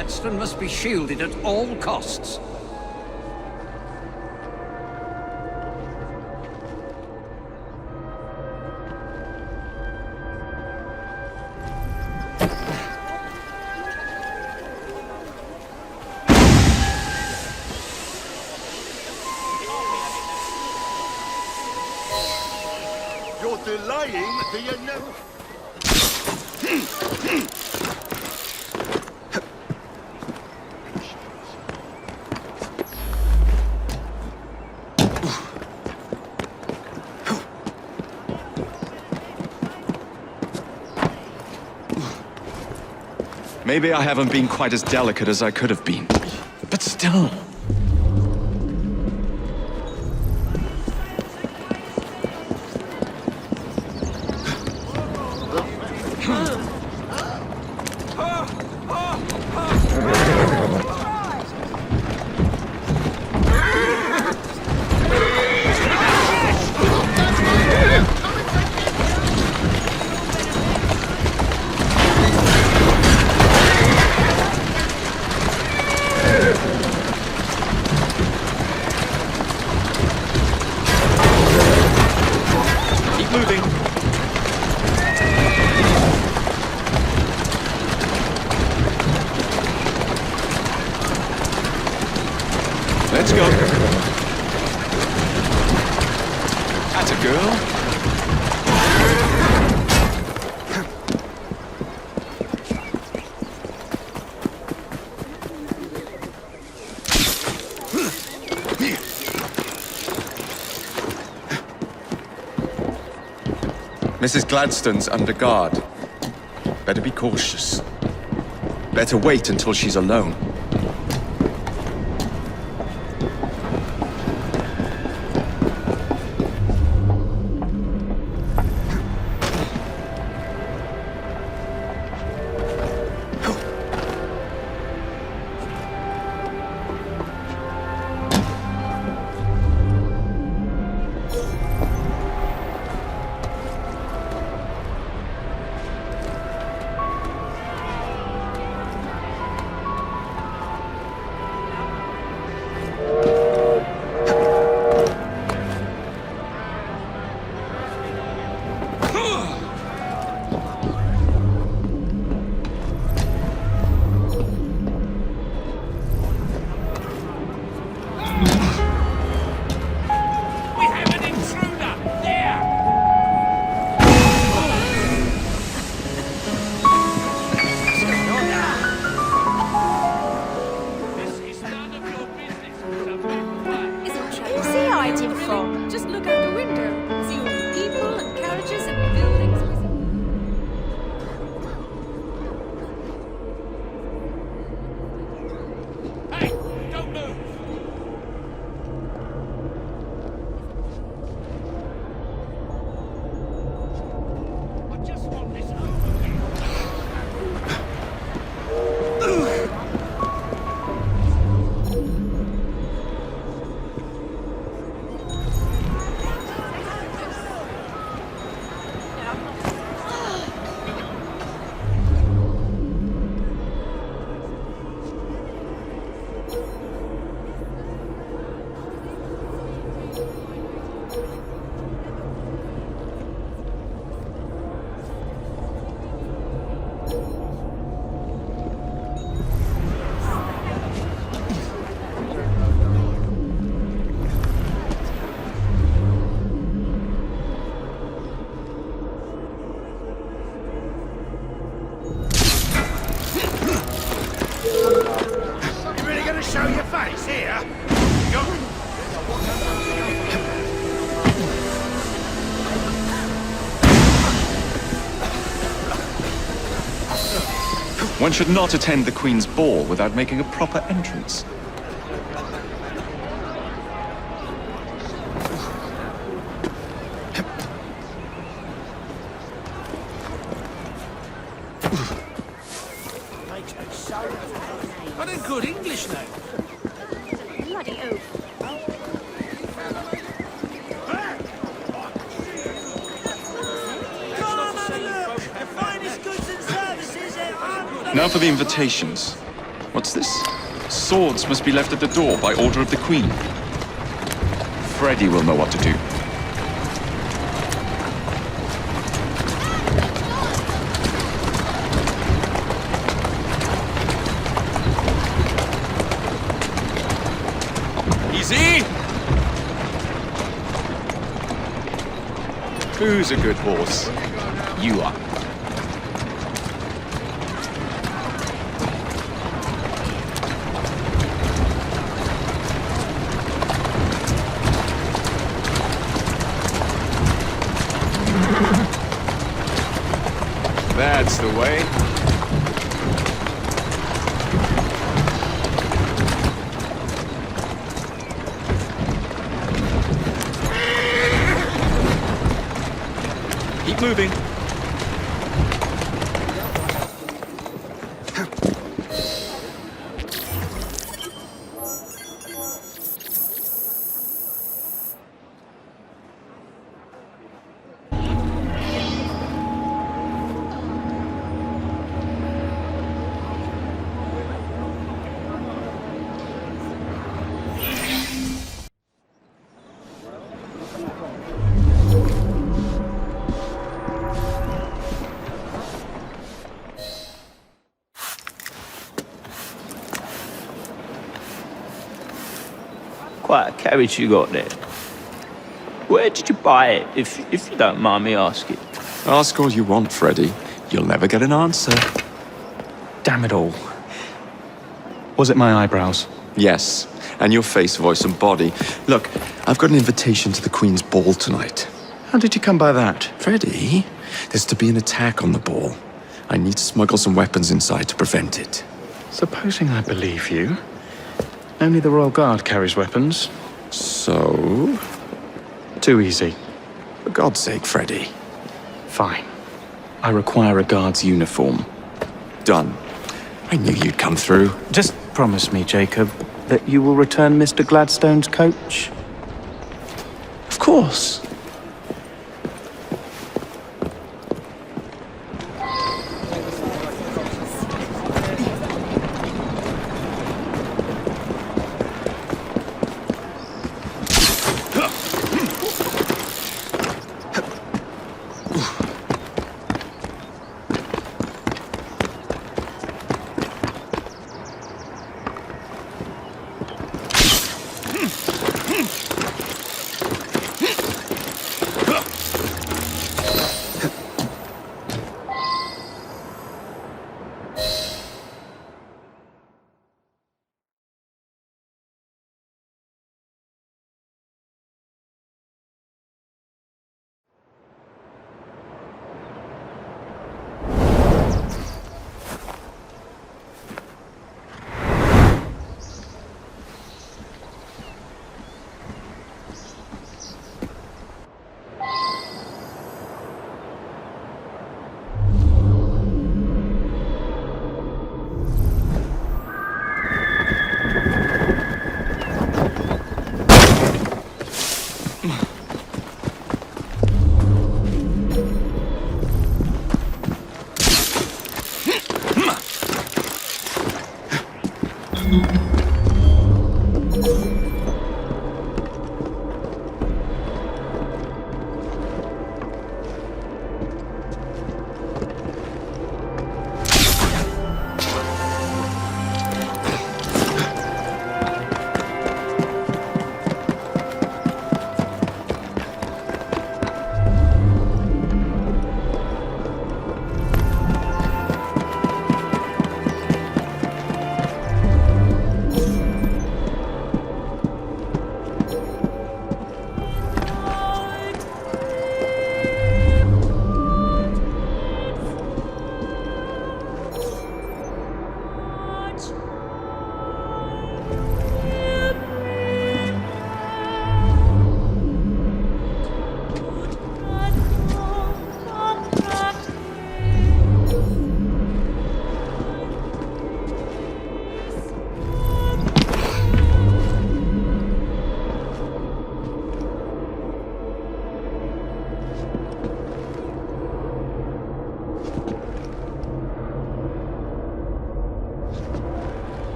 Gladstone must be shielded at all costs. You're delaying the inevitable. Maybe I haven't been quite as delicate as I could have been, but still. Let's go. That's a girl. Mrs. Gladstone's under guard. Better be cautious. Better wait until she's alone. One should not attend the Queen's ball without making a proper entrance. What a good English now. Bloody oath. Now for the invitations. What's this? Swords must be left at the door by order of the Queen. Freddy will know what to do. Easy! Who's a good horse? You are. That's the way. Keep moving. Quite a carriage you got there. Where did you buy it, if you don't mind me asking? Ask all you want, Freddy. You'll never get an answer. Damn it all. Was it my eyebrows? Yes, and your face, voice, and body. Look, I've got an invitation to the Queen's ball tonight. How did you come by that? Freddy, there's to be an attack on the ball. I need to smuggle some weapons inside to prevent it. Supposing I believe you. Only the Royal Guard carries weapons. So? Too easy. For God's sake, Freddy. Fine. I require a guard's uniform. Done. I knew you'd come through. Just promise me, Jacob, that you will return Mr. Gladstone's coach. Of course.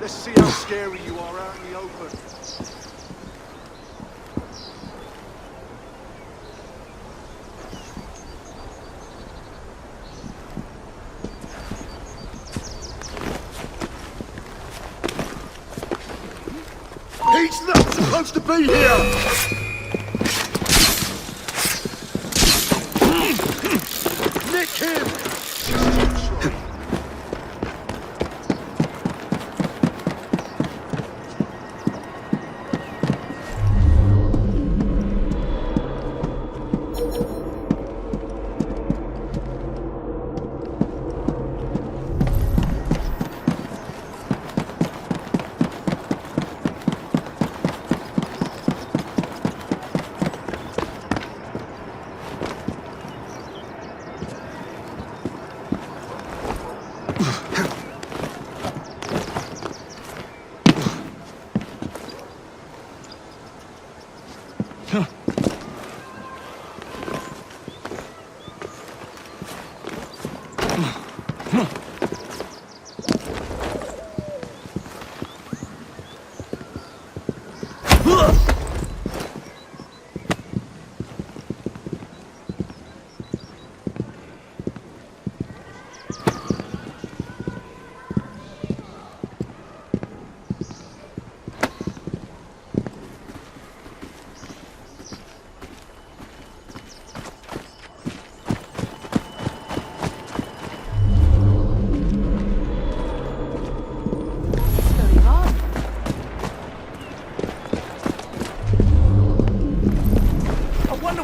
Let's see how scary you are out in the open. He's not supposed to be here! Nick him!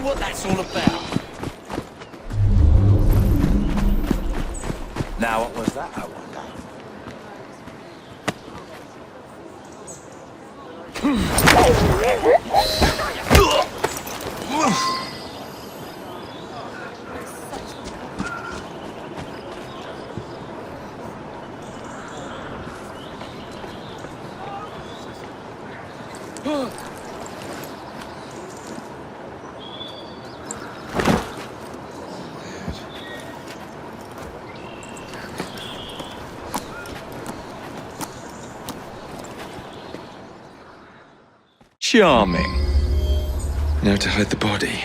What that's all about. Now, what was that, I wonder? Charming. Now to hide the body.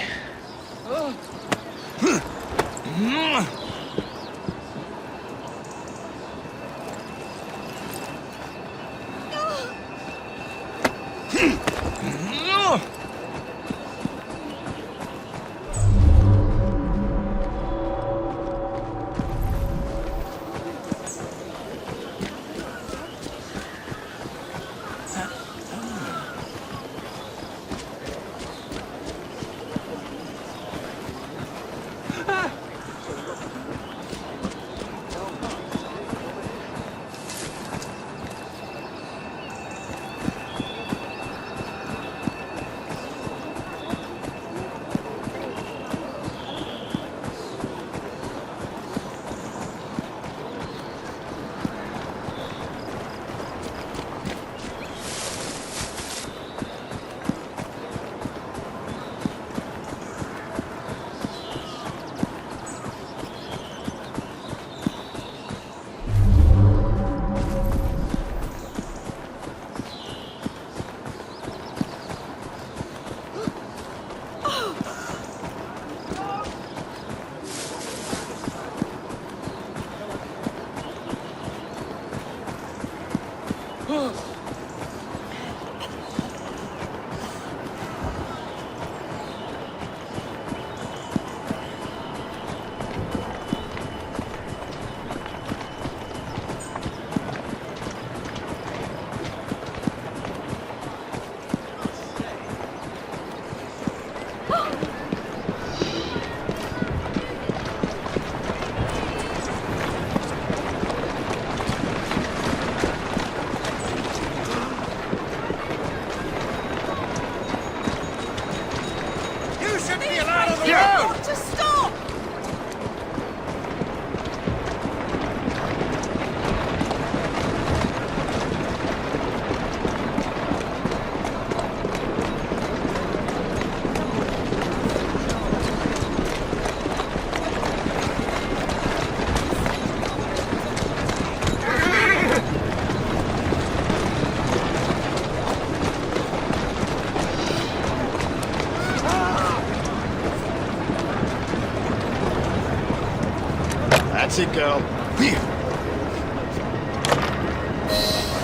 That's it, girl. Here.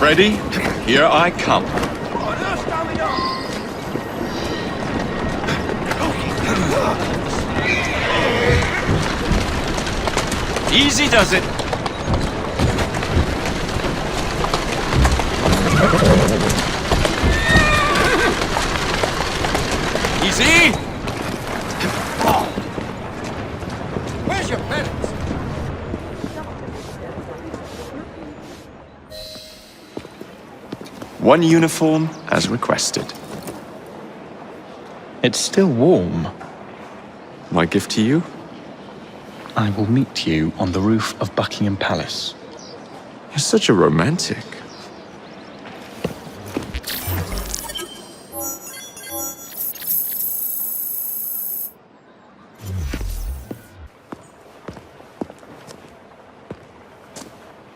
Ready? Here I come. What on earth's going on? Easy does it. Easy. Where's your penance? One uniform as requested. It's still warm. My gift to you? I will meet you on the roof of Buckingham Palace. You're such a romantic.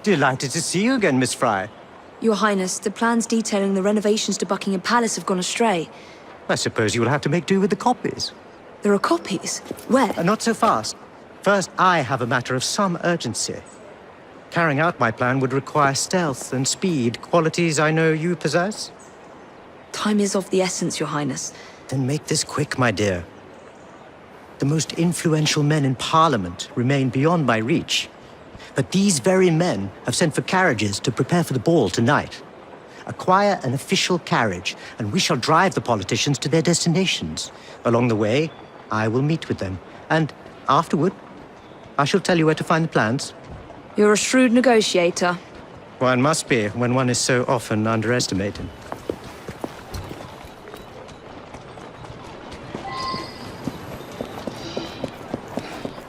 Delighted to see you again, Miss Fry. Your Highness, the plans detailing the renovations to Buckingham Palace have gone astray. I suppose you will have to make do with the copies. There are copies? Where? Not so fast. First, I have a matter of some urgency. Carrying out my plan would require stealth and speed, qualities I know you possess. Time is of the essence, Your Highness. Then make this quick, my dear. The most influential men in Parliament remain beyond my reach. But these very men have sent for carriages to prepare for the ball tonight. Acquire an official carriage, and we shall drive the politicians to their destinations. Along the way, I will meet with them, and afterward, I shall tell you where to find the plans. You're a shrewd negotiator. One must be when one is so often underestimated.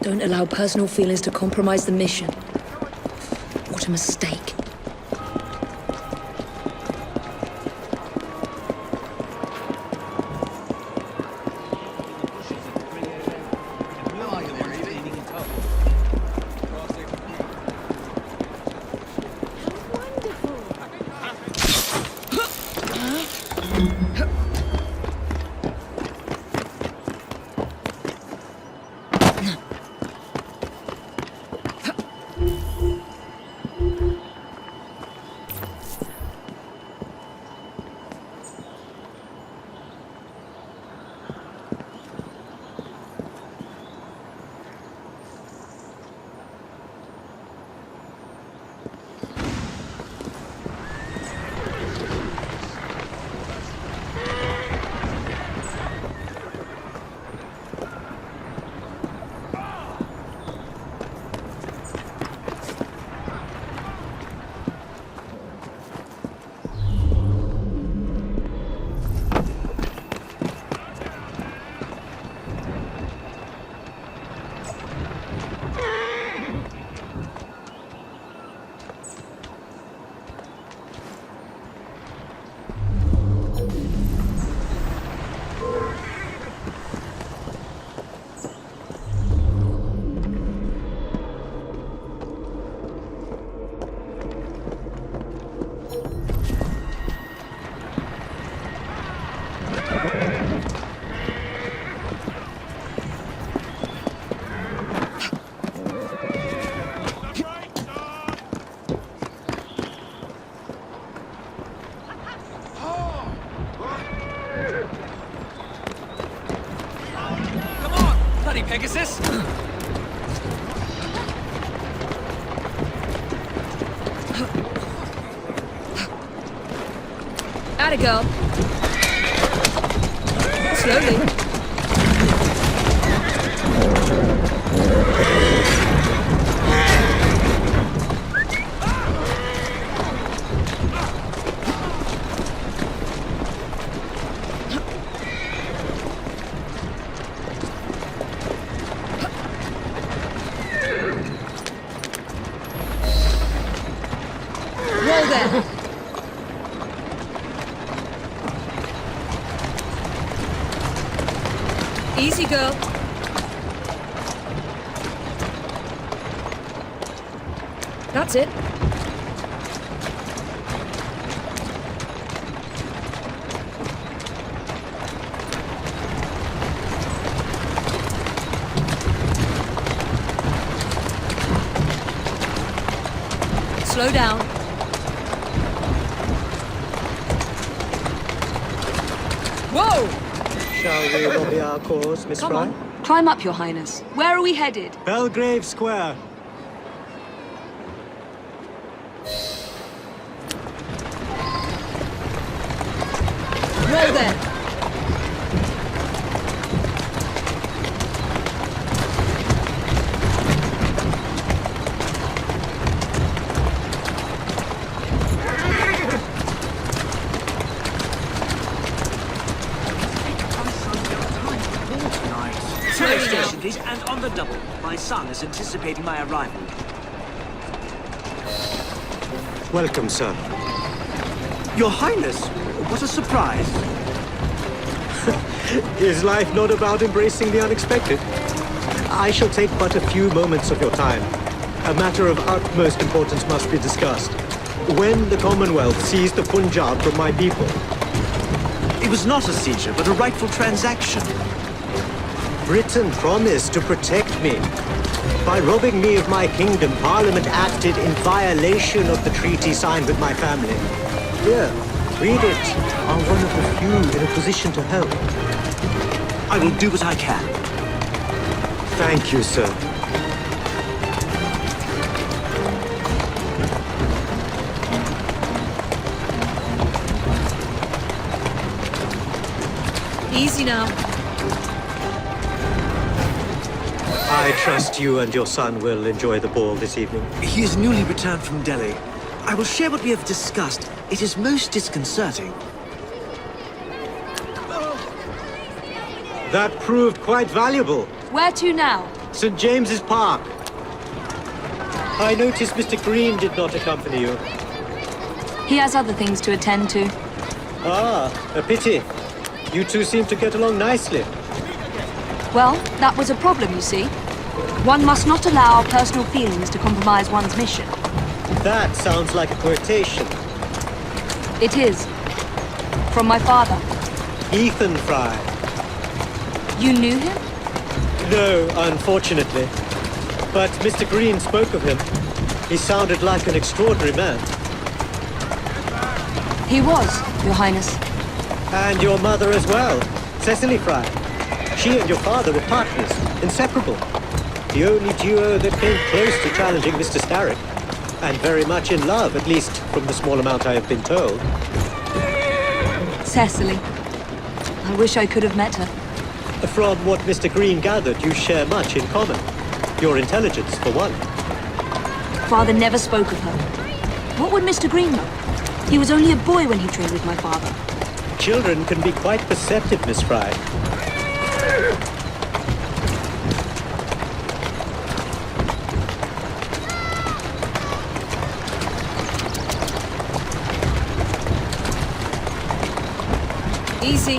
Don't allow personal feelings to compromise the mission. What a mistake. Pegasus? Atta girl. Slowly. Easy, girl. That's it. Slow down. Whoa! Shall we lobby our cause, Miss Come Fry? on. Climb up, Your Highness. Where are we headed? Belgrave Square. Roll there. Train station, please, and on the double. My son is anticipating my arrival. Welcome, sir. Your Highness, what a surprise. Is life not about embracing the unexpected? I shall take but a few moments of your time. A matter of utmost importance must be discussed. When the Commonwealth seized the Punjab from my people... It was not a seizure, but a rightful transaction. Britain promised to protect me. By robbing me of my kingdom, Parliament acted in violation of the treaty signed with my family. Here, read it. I'm one of the few in a position to help. I will do what I can. Thank you, sir. Easy now. I trust you and your son will enjoy the ball this evening. He is newly returned from Delhi. I will share what we have discussed. It is most disconcerting. That proved quite valuable. Where to now? St. James's Park. I noticed Mr. Green did not accompany you. He has other things to attend to. Ah, a pity. You two seem to get along nicely. Well, that was a problem, you see. One must not allow personal feelings to compromise one's mission. That sounds like a quotation. It is. From my father. Ethan Fry. You knew him? No, unfortunately. But Mr. Green spoke of him. He sounded like an extraordinary man. He was, Your Highness. And your mother as well, Cecily Fry. She and your father were partners, inseparable. The only duo that came close to challenging Mr. Starrick. And very much in love, at least from the small amount I have been told. Cecily. I wish I could have met her. From what Mr. Green gathered, you share much in common. Your intelligence, for one. Father never spoke of her. What would Mr. Green know? He was only a boy when he trained with my father. Children can be quite perceptive, Miss Fry. Easy.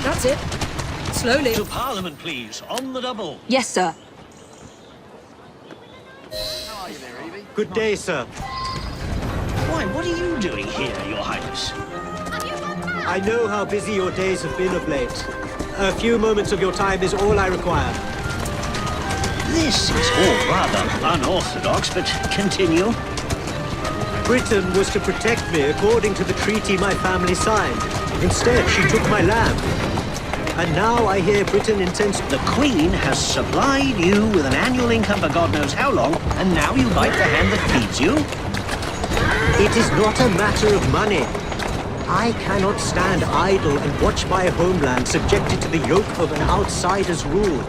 That's it. Slowly. To Parliament, please. On the double. Yes, sir. Good day, sir. Why, what are you doing here, Your Highness? I know how busy your days have been of late. A few moments of your time is all I require. This is all rather unorthodox, but continue. Britain was to protect me according to the treaty my family signed. Instead, she took my land. And now I hear Britain intends... The Queen has supplied you with an annual income for God knows how long, and now you bite the hand that feeds you? It is not a matter of money. I cannot stand idle and watch my homeland subjected to the yoke of an outsider's rule.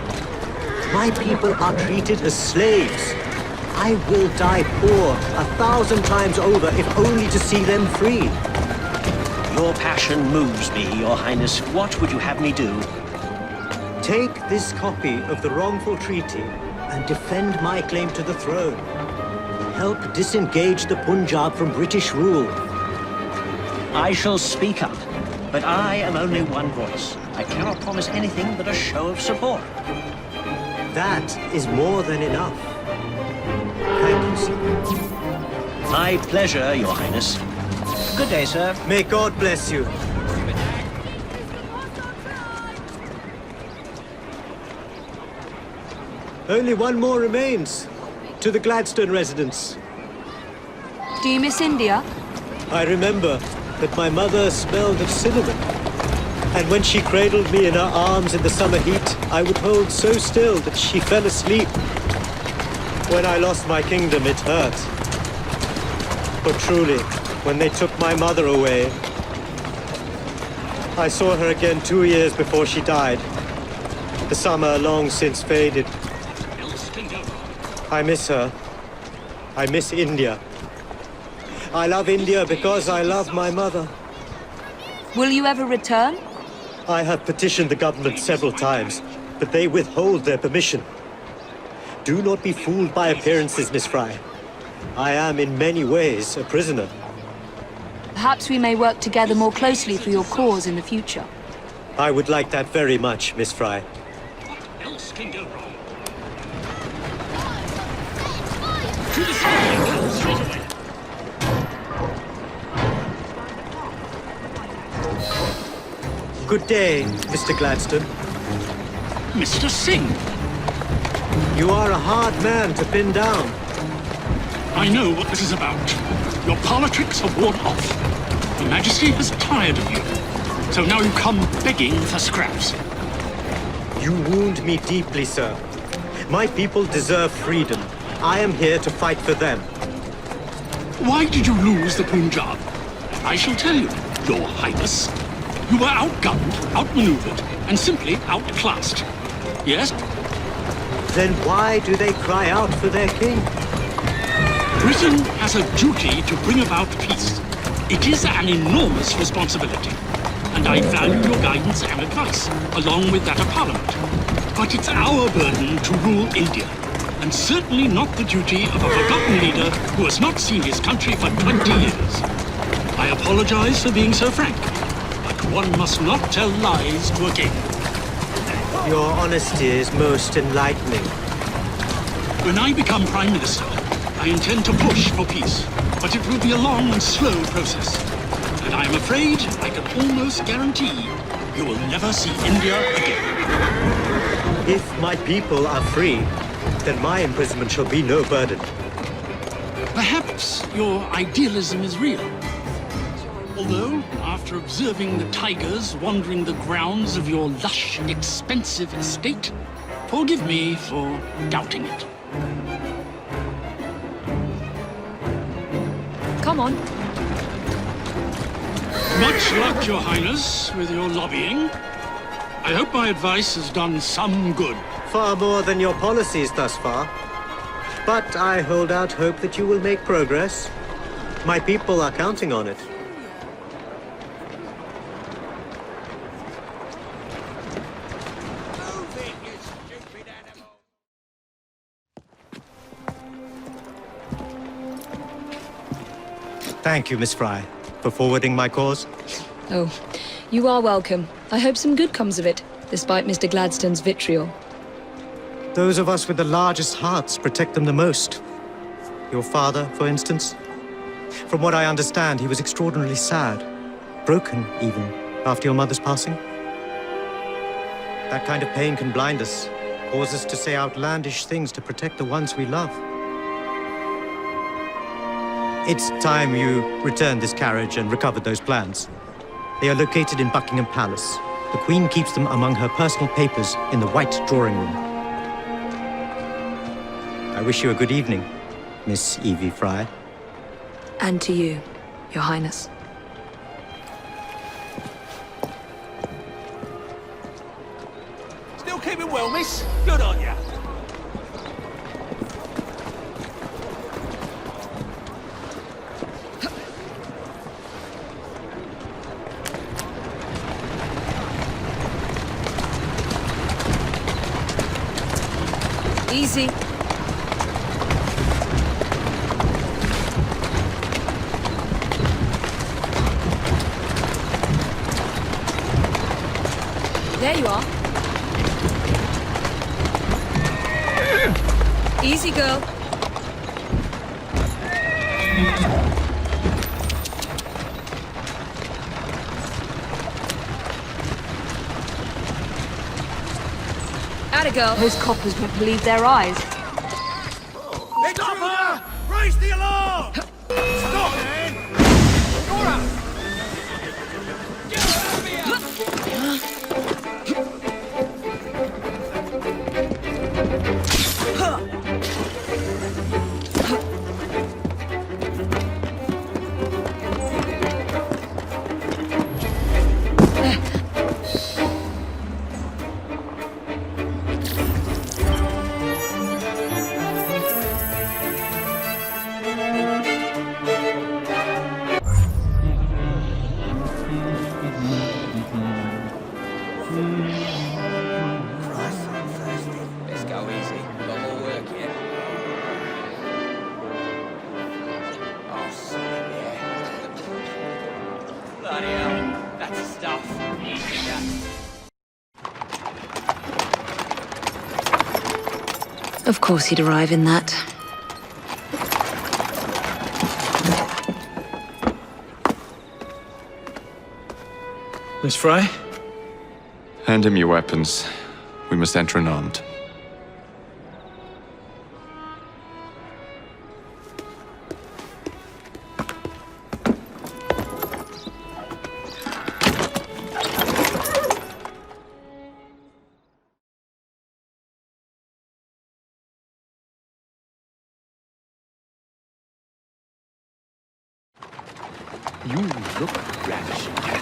My people are treated as slaves. I will die poor 1,000 times over if only to see them free. Your passion moves me, Your Highness. What would you have me do? Take this copy of the wrongful treaty and defend my claim to the throne. Help disengage the Punjab from British rule. I shall speak up, but I am only one voice. I cannot promise anything but a show of support. That is more than enough. Thank you, sir. My pleasure, Your Highness. Good day, sir. May God bless you. Only one more remains. To the Gladstone residence. Do you miss India? I remember that my mother smelled of cinnamon. And when she cradled me in her arms in the summer heat, I would hold so still that she fell asleep. When I lost my kingdom, it hurt. But truly, when they took my mother away, I saw her again 2 years before she died. The summer long since faded. I miss her. I miss India. I love India because I love my mother. Will you ever return? I have petitioned the government several times, but they withhold their permission. Do not be fooled by appearances, Miss Fry. I am in many ways a prisoner. Perhaps we may work together more closely for your cause in the future. I would like that very much, Miss Fry. What else can go wrong? Good day, Mr. Gladstone. Mr. Singh! You are a hard man to pin down. I know what this is about. Your politics have worn off. Her Majesty has tired of you. So now you come begging for scraps. You wound me deeply, sir. My people deserve freedom. I am here to fight for them. Why did you lose the Punjab? I shall tell you, Your Highness. You were outgunned, outmaneuvered, and simply outclassed. Yes? Then why do they cry out for their king? Britain has a duty to bring about peace. It is an enormous responsibility. And I value your guidance and advice, along with that of Parliament. But it's our burden to rule India, and certainly not the duty of a forgotten leader who has not seen his country for 20 years. I apologize for being so frank, but one must not tell lies to a king. Your honesty is most enlightening. When I become Prime Minister, I intend to push for peace, but it will be a long and slow process. And I am afraid I can almost guarantee you will never see India again. If my people are free, then my imprisonment shall be no burden. Perhaps your idealism is real. Although, after observing the tigers wandering the grounds of your lush, expensive estate, forgive me for doubting it. Come on. Much luck, Your Highness, with your lobbying. I hope my advice has done some good. Far more than your policies thus far. But I hold out hope that you will make progress. My people are counting on it. Thank you, Miss Fry, for forwarding my cause. Oh, you are welcome. I hope some good comes of it, despite Mr. Gladstone's vitriol. Those of us with the largest hearts protect them the most. Your father, for instance. From what I understand, he was extraordinarily sad. Broken, even, after your mother's passing. That kind of pain can blind us, cause us to say outlandish things to protect the ones we love. It's time you returned this carriage and recovered those plans. They are located in Buckingham Palace. The Queen keeps them among her personal papers in the White Drawing Room. I wish you a good evening, Miss Evie Fry. And to you, Your Highness. Still keeping well, miss? Good on ya. Easy. There you are. Easy, girl. Atta girl. Those coppers won't believe their eyes. Stop her! Raise the alarm! Stop! Nora! Get her out of here! Let's go easy. Got more work here. Oh, yeah. Bloody hell. That's the stuff. Of course he'd arrive in that. Miss Fry? Hand him your weapons. We must enter unarmed. You look ravishing, Cat.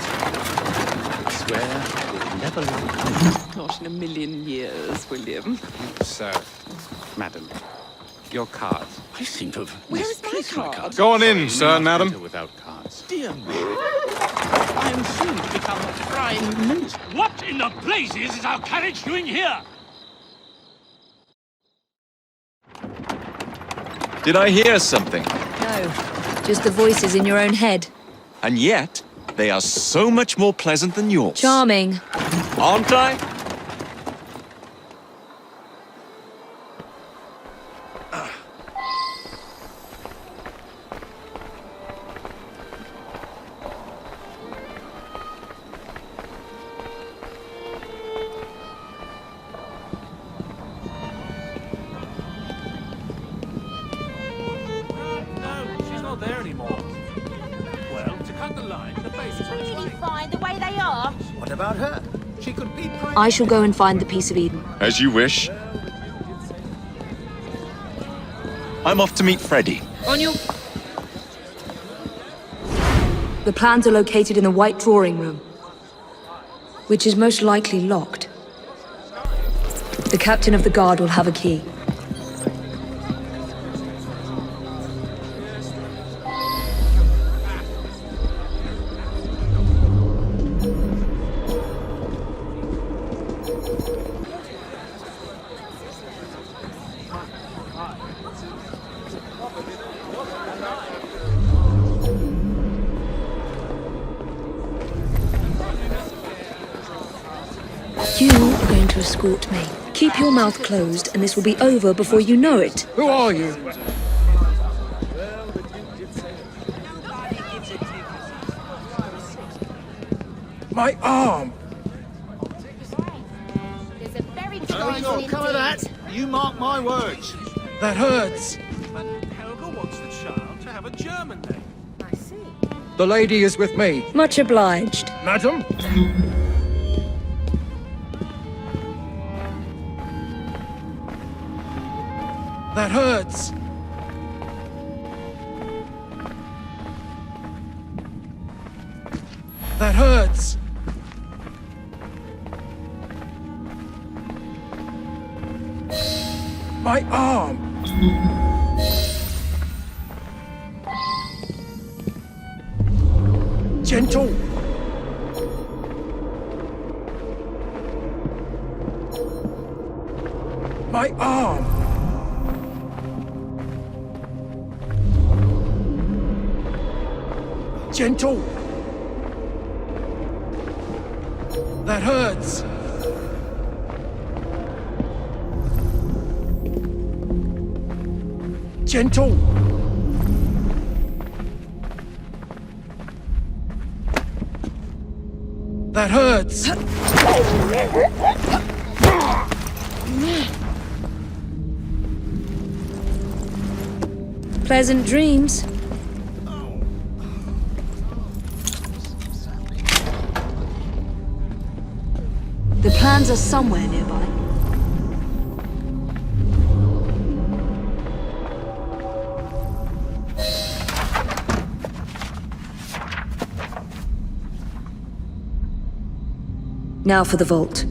I swear I will never love you. Not in a million years, William. Sir, madam, your cards. I seem to have Where's my card? Go on in, sir and madam. Without cards. Dear me. I am soon to become Prime Minister. What in the blazes is our carriage doing here? Did I hear something? No, just the voices in your own head. And yet, they are so much more pleasant than yours. Charming. Aren't I? She's not there anymore. Well, to cut the line, the base is on its way. Fine, the way they are. What about her? She could be I shall go and find the Piece of Eden. As you wish. I'm off to meet Freddy. On your... The plans are located in the White Drawing Room, which is most likely locked. The captain of the guard will have a key. You are going to escort me. Keep your mouth closed, and this will be over before you know it. Who are you? My arm! There's a very good Oh, you'll come of that. You mark my words. That hurts. And Helga wants the child to have a German name. I see. The lady is with me. Much obliged. Madam? That hurts. That hurts. My arm. Gentle. My arm. Gentle. That hurts. Gentle. That hurts. Pleasant dreams. The plans are somewhere nearby. Now for the vault.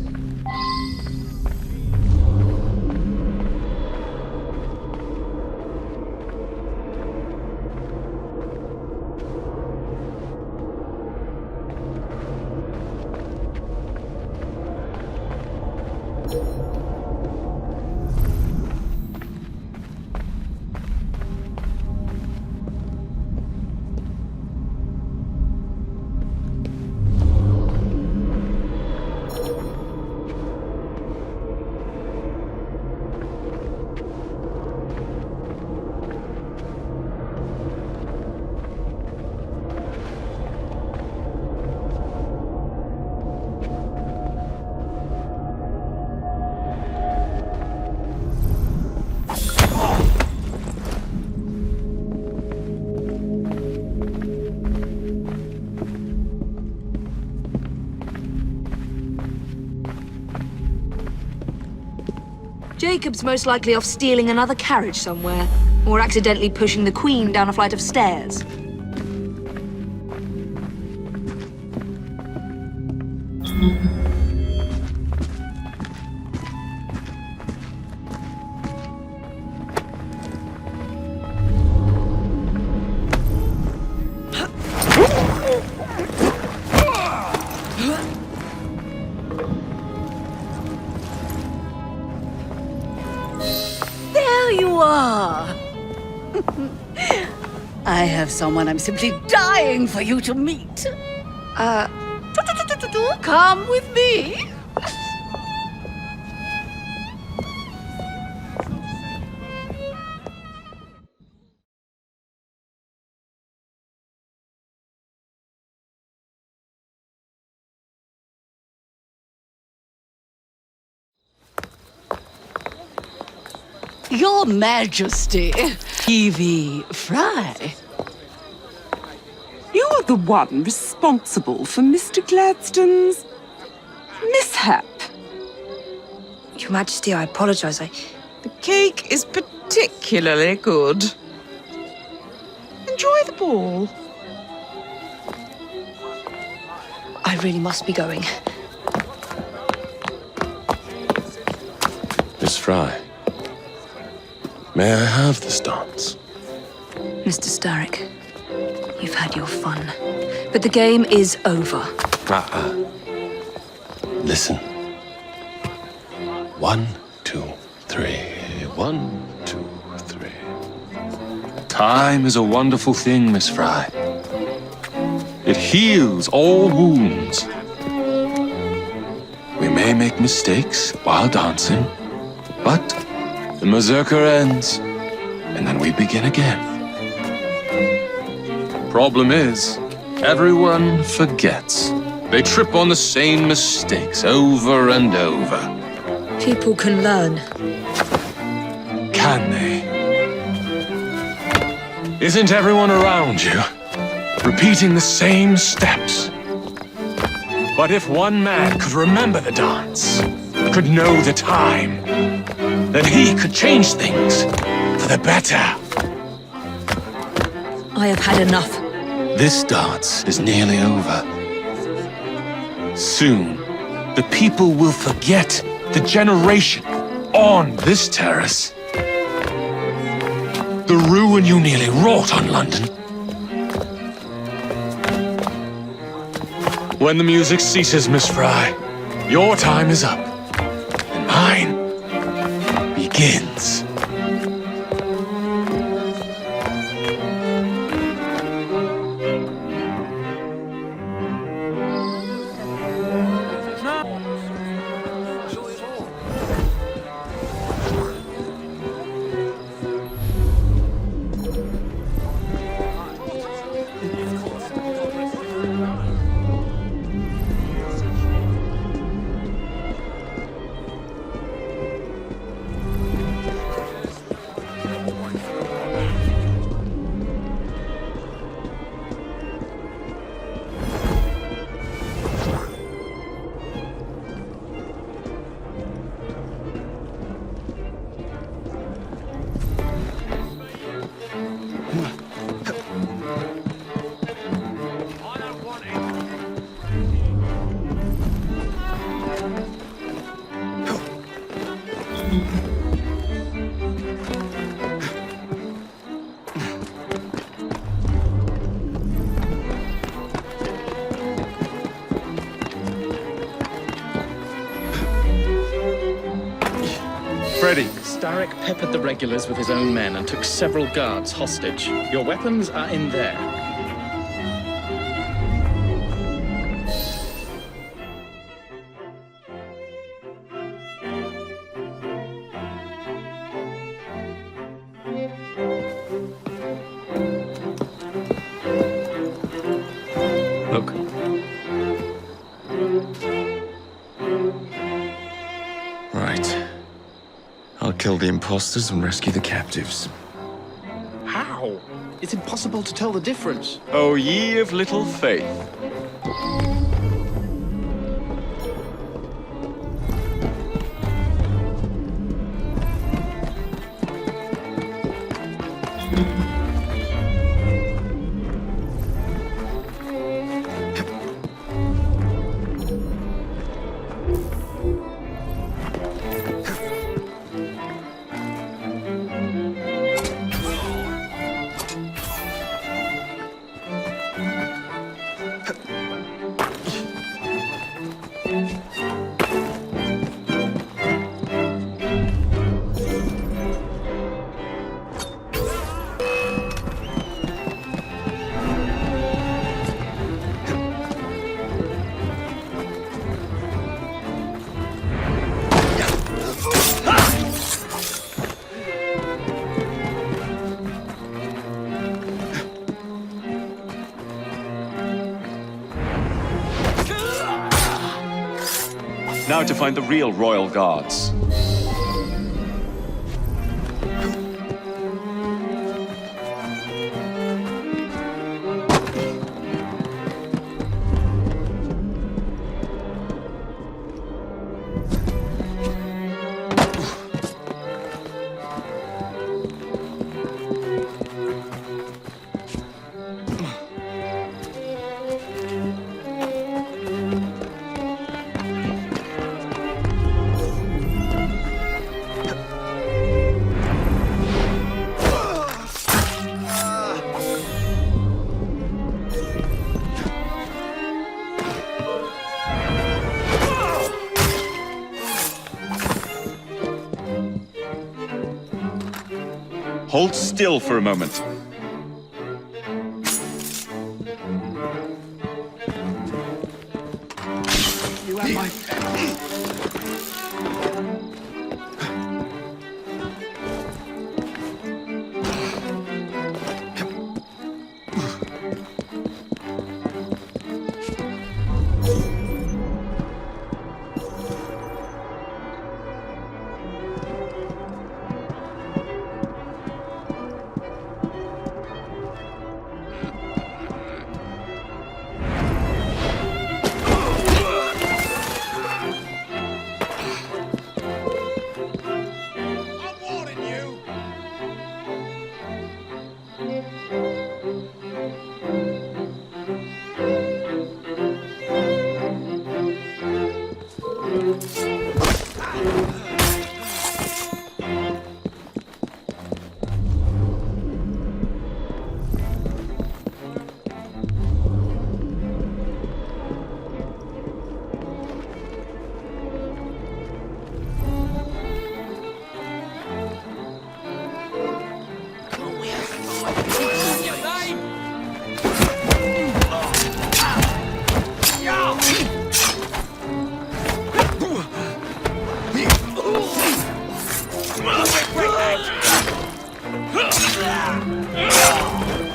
Jacob's most likely off stealing another carriage somewhere, or accidentally pushing the Queen down a flight of stairs. I have someone I'm simply dying for you to meet. Come with me. Your Majesty, Evie Fry. You're the one responsible for Mr. Gladstone's mishap. Your Majesty, I apologize. The cake is particularly good. Enjoy the ball. I really must be going. Miss Fry, may I have this dance? Mr. Starrick, you've had your fun, but the game is over. Listen. 1, 2, 3. 1, 2, 3. Time is a wonderful thing, Miss Fry. It heals all wounds. We may make mistakes while dancing, but the mazurka ends, and then we begin again. Problem is, everyone forgets. They trip on the same mistakes over and over. People can learn. Can they? Isn't everyone around you repeating the same steps? But if one man could remember the dance, could know the time, then he could change things for the better. I have had enough. This dance is nearly over. Soon, the people will forget the generation on this terrace. The ruin you nearly wrought on London. When the music ceases, Miss Fry, your time is up, and mine begins. Freddy. Starrick peppered the regulars with his own men and took several guards hostage. Your weapons are in there. Look. Right. I'll kill the imposters and rescue the captives. How? It's impossible to tell the difference. Oh, ye of little faith. Now to find the real royal guards. Hold still for a moment. You have my...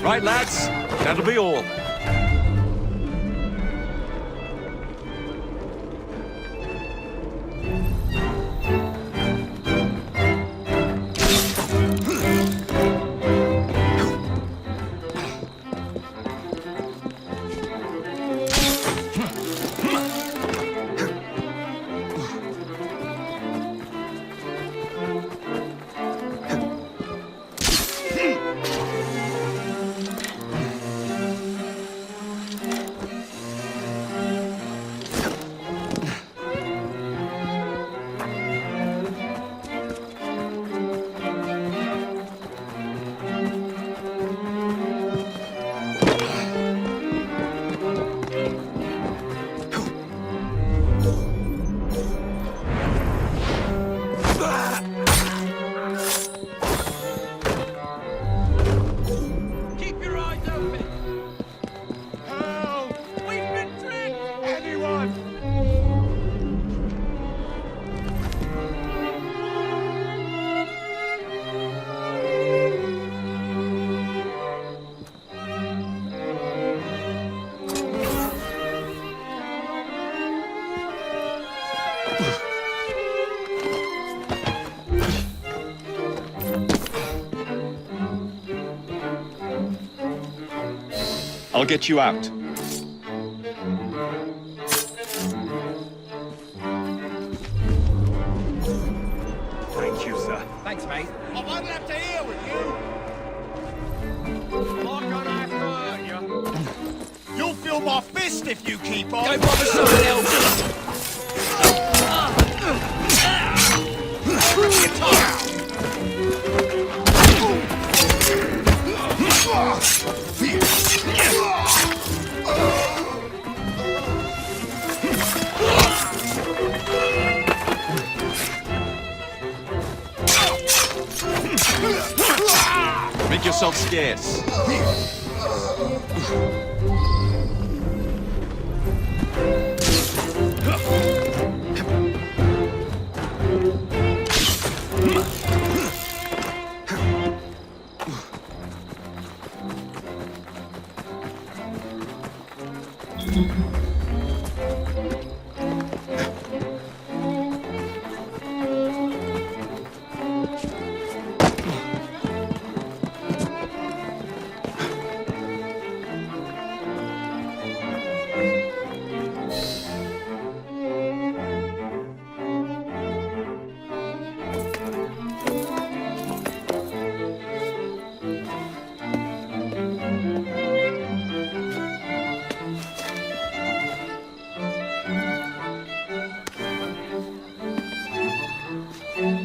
Right, lads? That'll be all. I'll get you out. Thank you, sir. Thanks, mate. I won't have to hear with you. Not gonna have to hurt you. You'll feel my fist if you keep on. Go bother someone else. Make yourself scarce.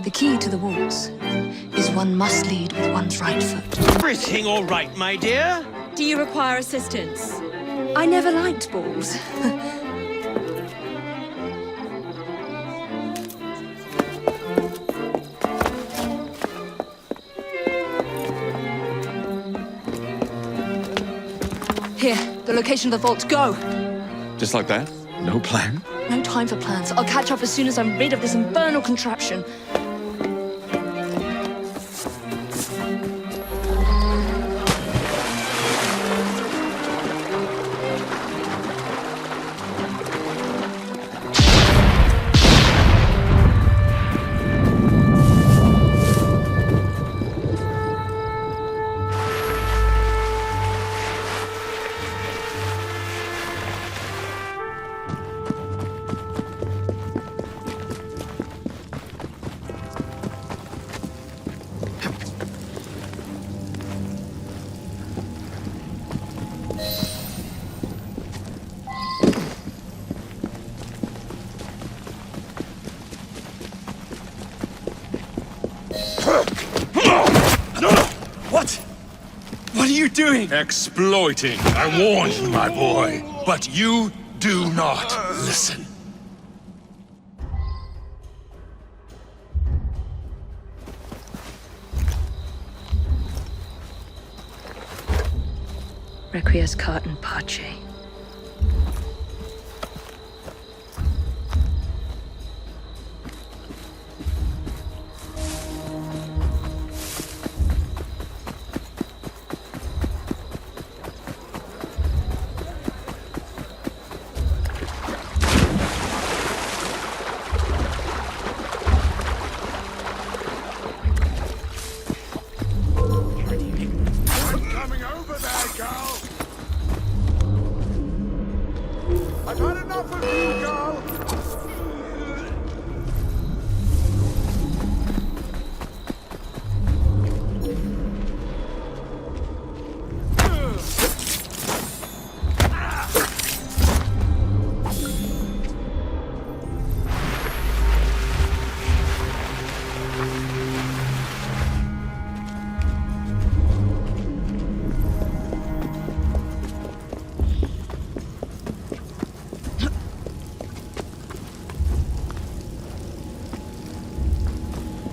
The key to the walls is one must lead with one's right foot. Everything all right, my dear? Do you require assistance? I never liked balls. Here, the location of the vault. Go! Just like that? No plan? No time for plans. I'll catch up as soon as I'm rid of this infernal contraption. What? What are you doing? Exploiting. I warned you, my boy. But you do not listen. Requiescat in pace. Coming over there, girl. I've had enough of you, girl.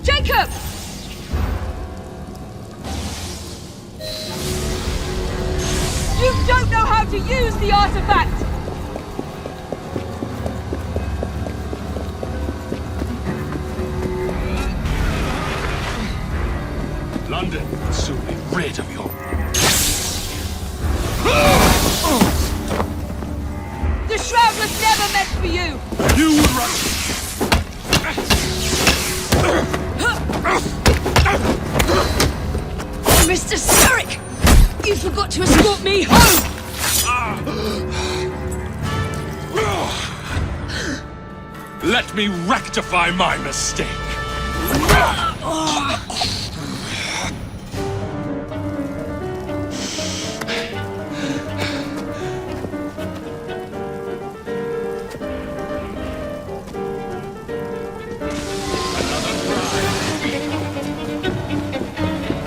Jacob! You don't know how to use the artifact! London will soon be rid of your... The shroud was never meant for you! You would run... Mr. Starrick! You forgot to escort me home! Let me rectify my mistake.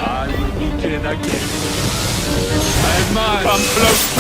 I will begin again. And mine. Come close.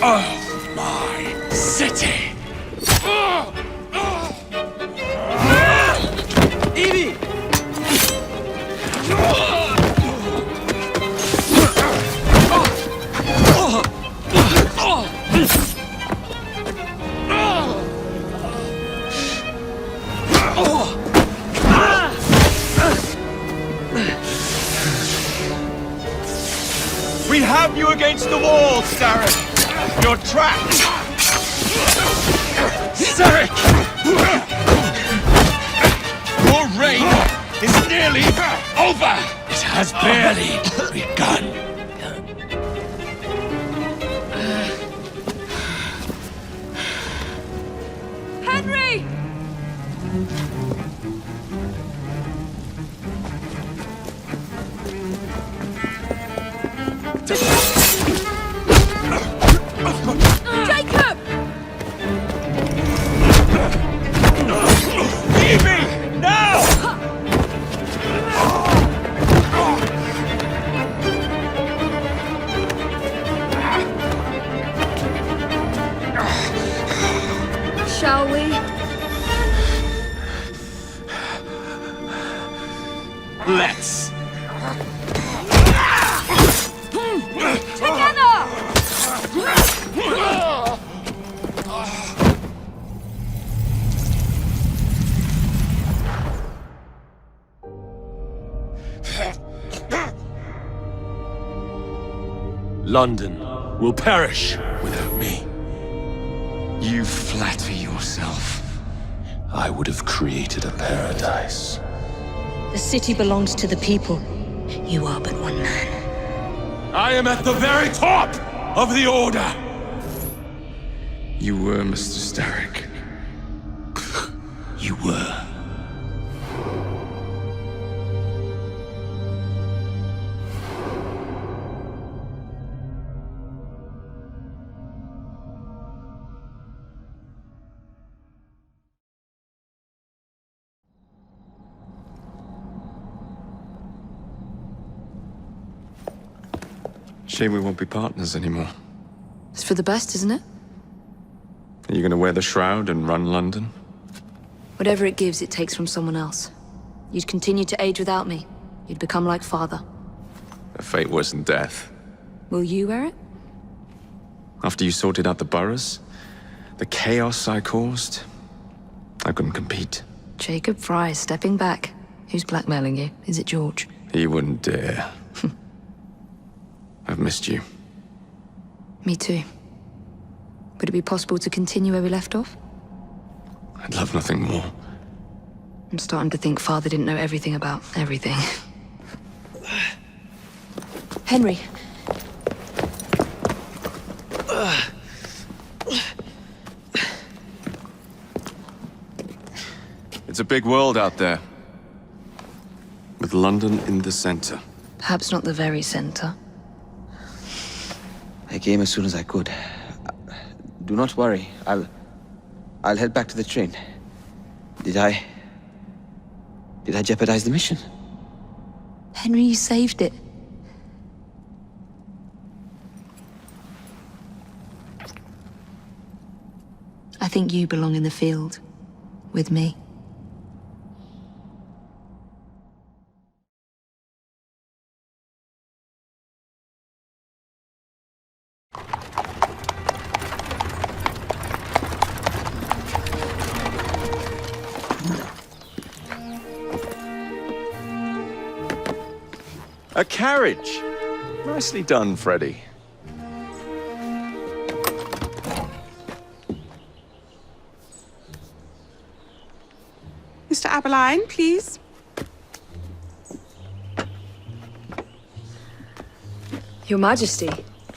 Of my city! Evie! We have you against the wall, Starrick! You're trapped! Starrick! Your reign is nearly over! It has barely begun. Henry! Jacob! Evie! Now! Shall we? Let's! Together! London will perish without me. You flatter yourself. I would have created a paradise. The city belongs to the people. You are but one man. I am at the very top of the Order! You were, Mr. Starrick. You were. Shame we won't be partners anymore. It's for the best, isn't it? Are you gonna wear the shroud and run London? Whatever it gives, it takes from someone else. You'd continue to age without me. You'd become like father. A fate worse than death. Will you wear it? After you sorted out the boroughs, the chaos I caused, I couldn't compete. Jacob Fry stepping back. Who's blackmailing you? Is it George? He wouldn't dare. I've missed you. Me too. Would it be possible to continue where we left off? I'd love nothing more. I'm starting to think Father didn't know everything about everything. Henry. It's a big world out there, with London in the center. Perhaps not the very center. I came as soon as I could. Do not worry. I'll head back to the train. Did I jeopardize the mission? Henry, you saved it. I think you belong in the field with me. A carriage! Nicely done, Freddy. Mr. Aberline, please. Your Majesty.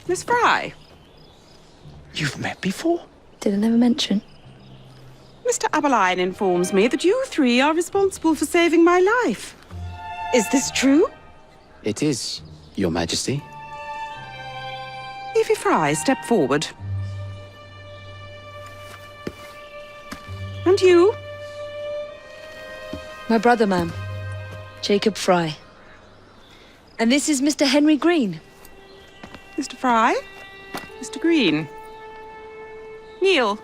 Miss Fry. You've met before? Did I never mention? Mr. Aberline informs me that you three are responsible for saving my life. Is this true? It is, Your Majesty. Evie Fry, step forward. And you? My brother, ma'am. Jacob Fry. And this is Mr. Henry Green. Mr. Fry? Mr. Green? Kneel.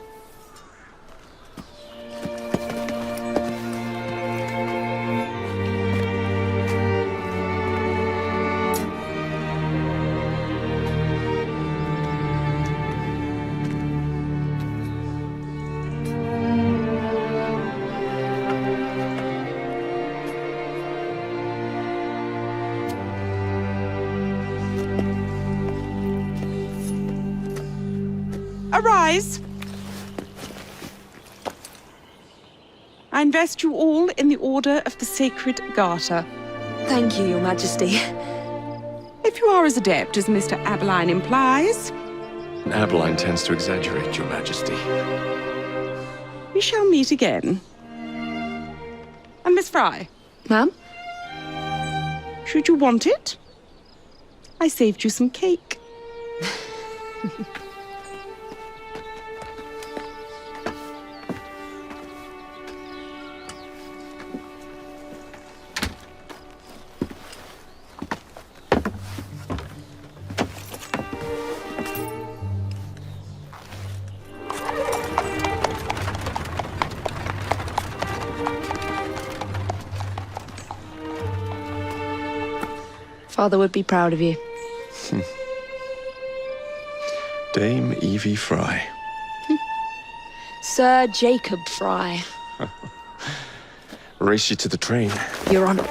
Arise. I invest you all in the Order of the Sacred Garter. Thank you, Your Majesty. If you are as adept as Mr. Aberline implies... Aberline tends to exaggerate, Your Majesty. We shall meet again. And Miss Fry? Ma'am? Should you want it, I saved you some cake. Father would be proud of you. Dame Evie Fry. Sir Jacob Fry. Race you to the train. Your Honor.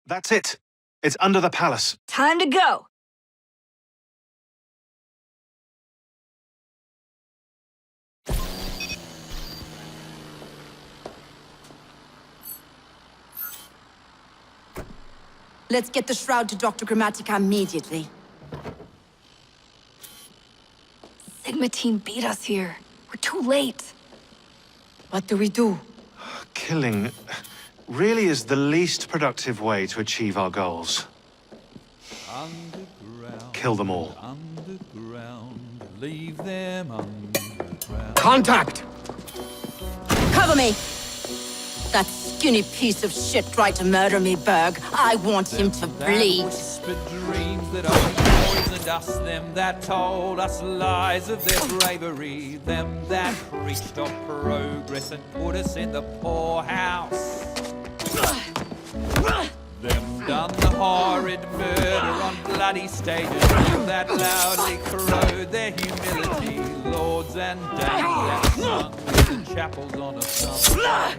That's it. It's under the palace. Time to go. Let's get the shroud to Dr. Grammatica immediately. Sigma team beat us here. We're too late. What do we do? Killing really is the least productive way to achieve our goals. Kill them all. Leave them underground. Contact! Cover me! That skinny piece of shit tried to murder me, Berg. I want him to bleed. Whispered dreams that only poisoned us, them that told us lies of their bravery, them that preached of progress and put us in the poorhouse. done the horrid murder on bloody stages that loudly corrode their humility. Lords and dames that sung in chapels on a Sunday.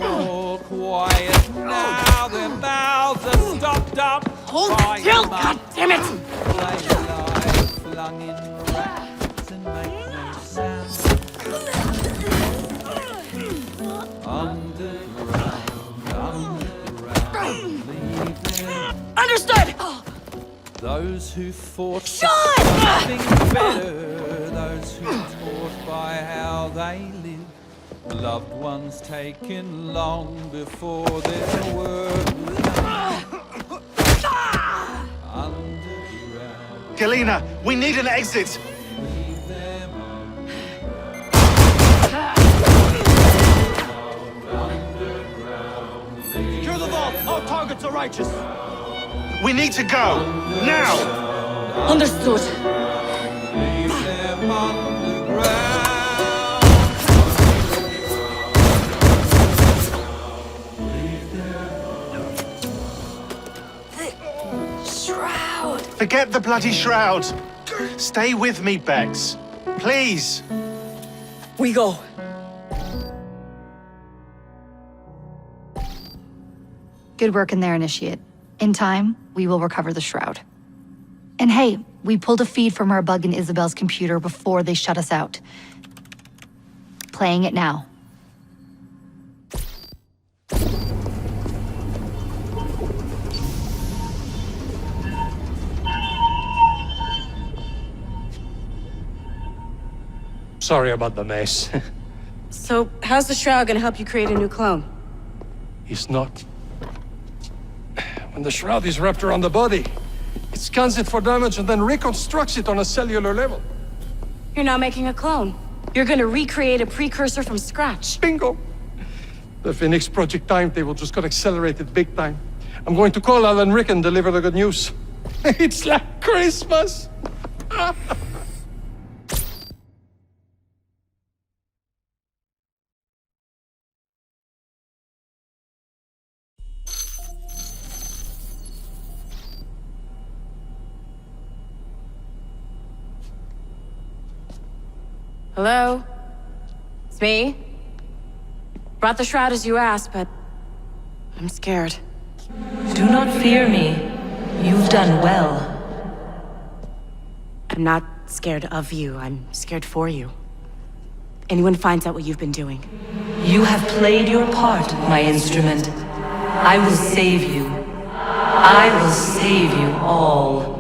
All quiet now, their mouths are stopped up. Hold still, goddammit! They lie flung in racks and make no sound. Underground, leave them. Understood! Those who fought for something better, those who taught by how they live, loved ones taken long before their work was done. Underground. Galena, we need an exit! Secure the vault! All targets are righteous! We need to go! Now! Understood. Shroud! Forget the bloody shroud! Stay with me, Bex. Please! We go. Good work in there, Initiate. In time, we will recover the shroud. And hey, we pulled a feed from our bug in Isabel's computer before they shut us out. Playing it now. Sorry about the mess. So, how's the shroud gonna help you create a new clone? It's not. When the shroud is wrapped around the body, it scans it for damage and then reconstructs it on a cellular level. You're not making a clone. You're gonna recreate a precursor from scratch. Bingo! The Phoenix Project timetable just got accelerated big time. I'm going to call Alan Rick and deliver the good news. It's like Christmas! Hello? It's me? Brought the shroud as you asked, but I'm scared. Do not fear me. You've done well. I'm not scared of you. I'm scared for you. Anyone finds out what you've been doing. You have played your part, my instrument. I will save you. I will save you all.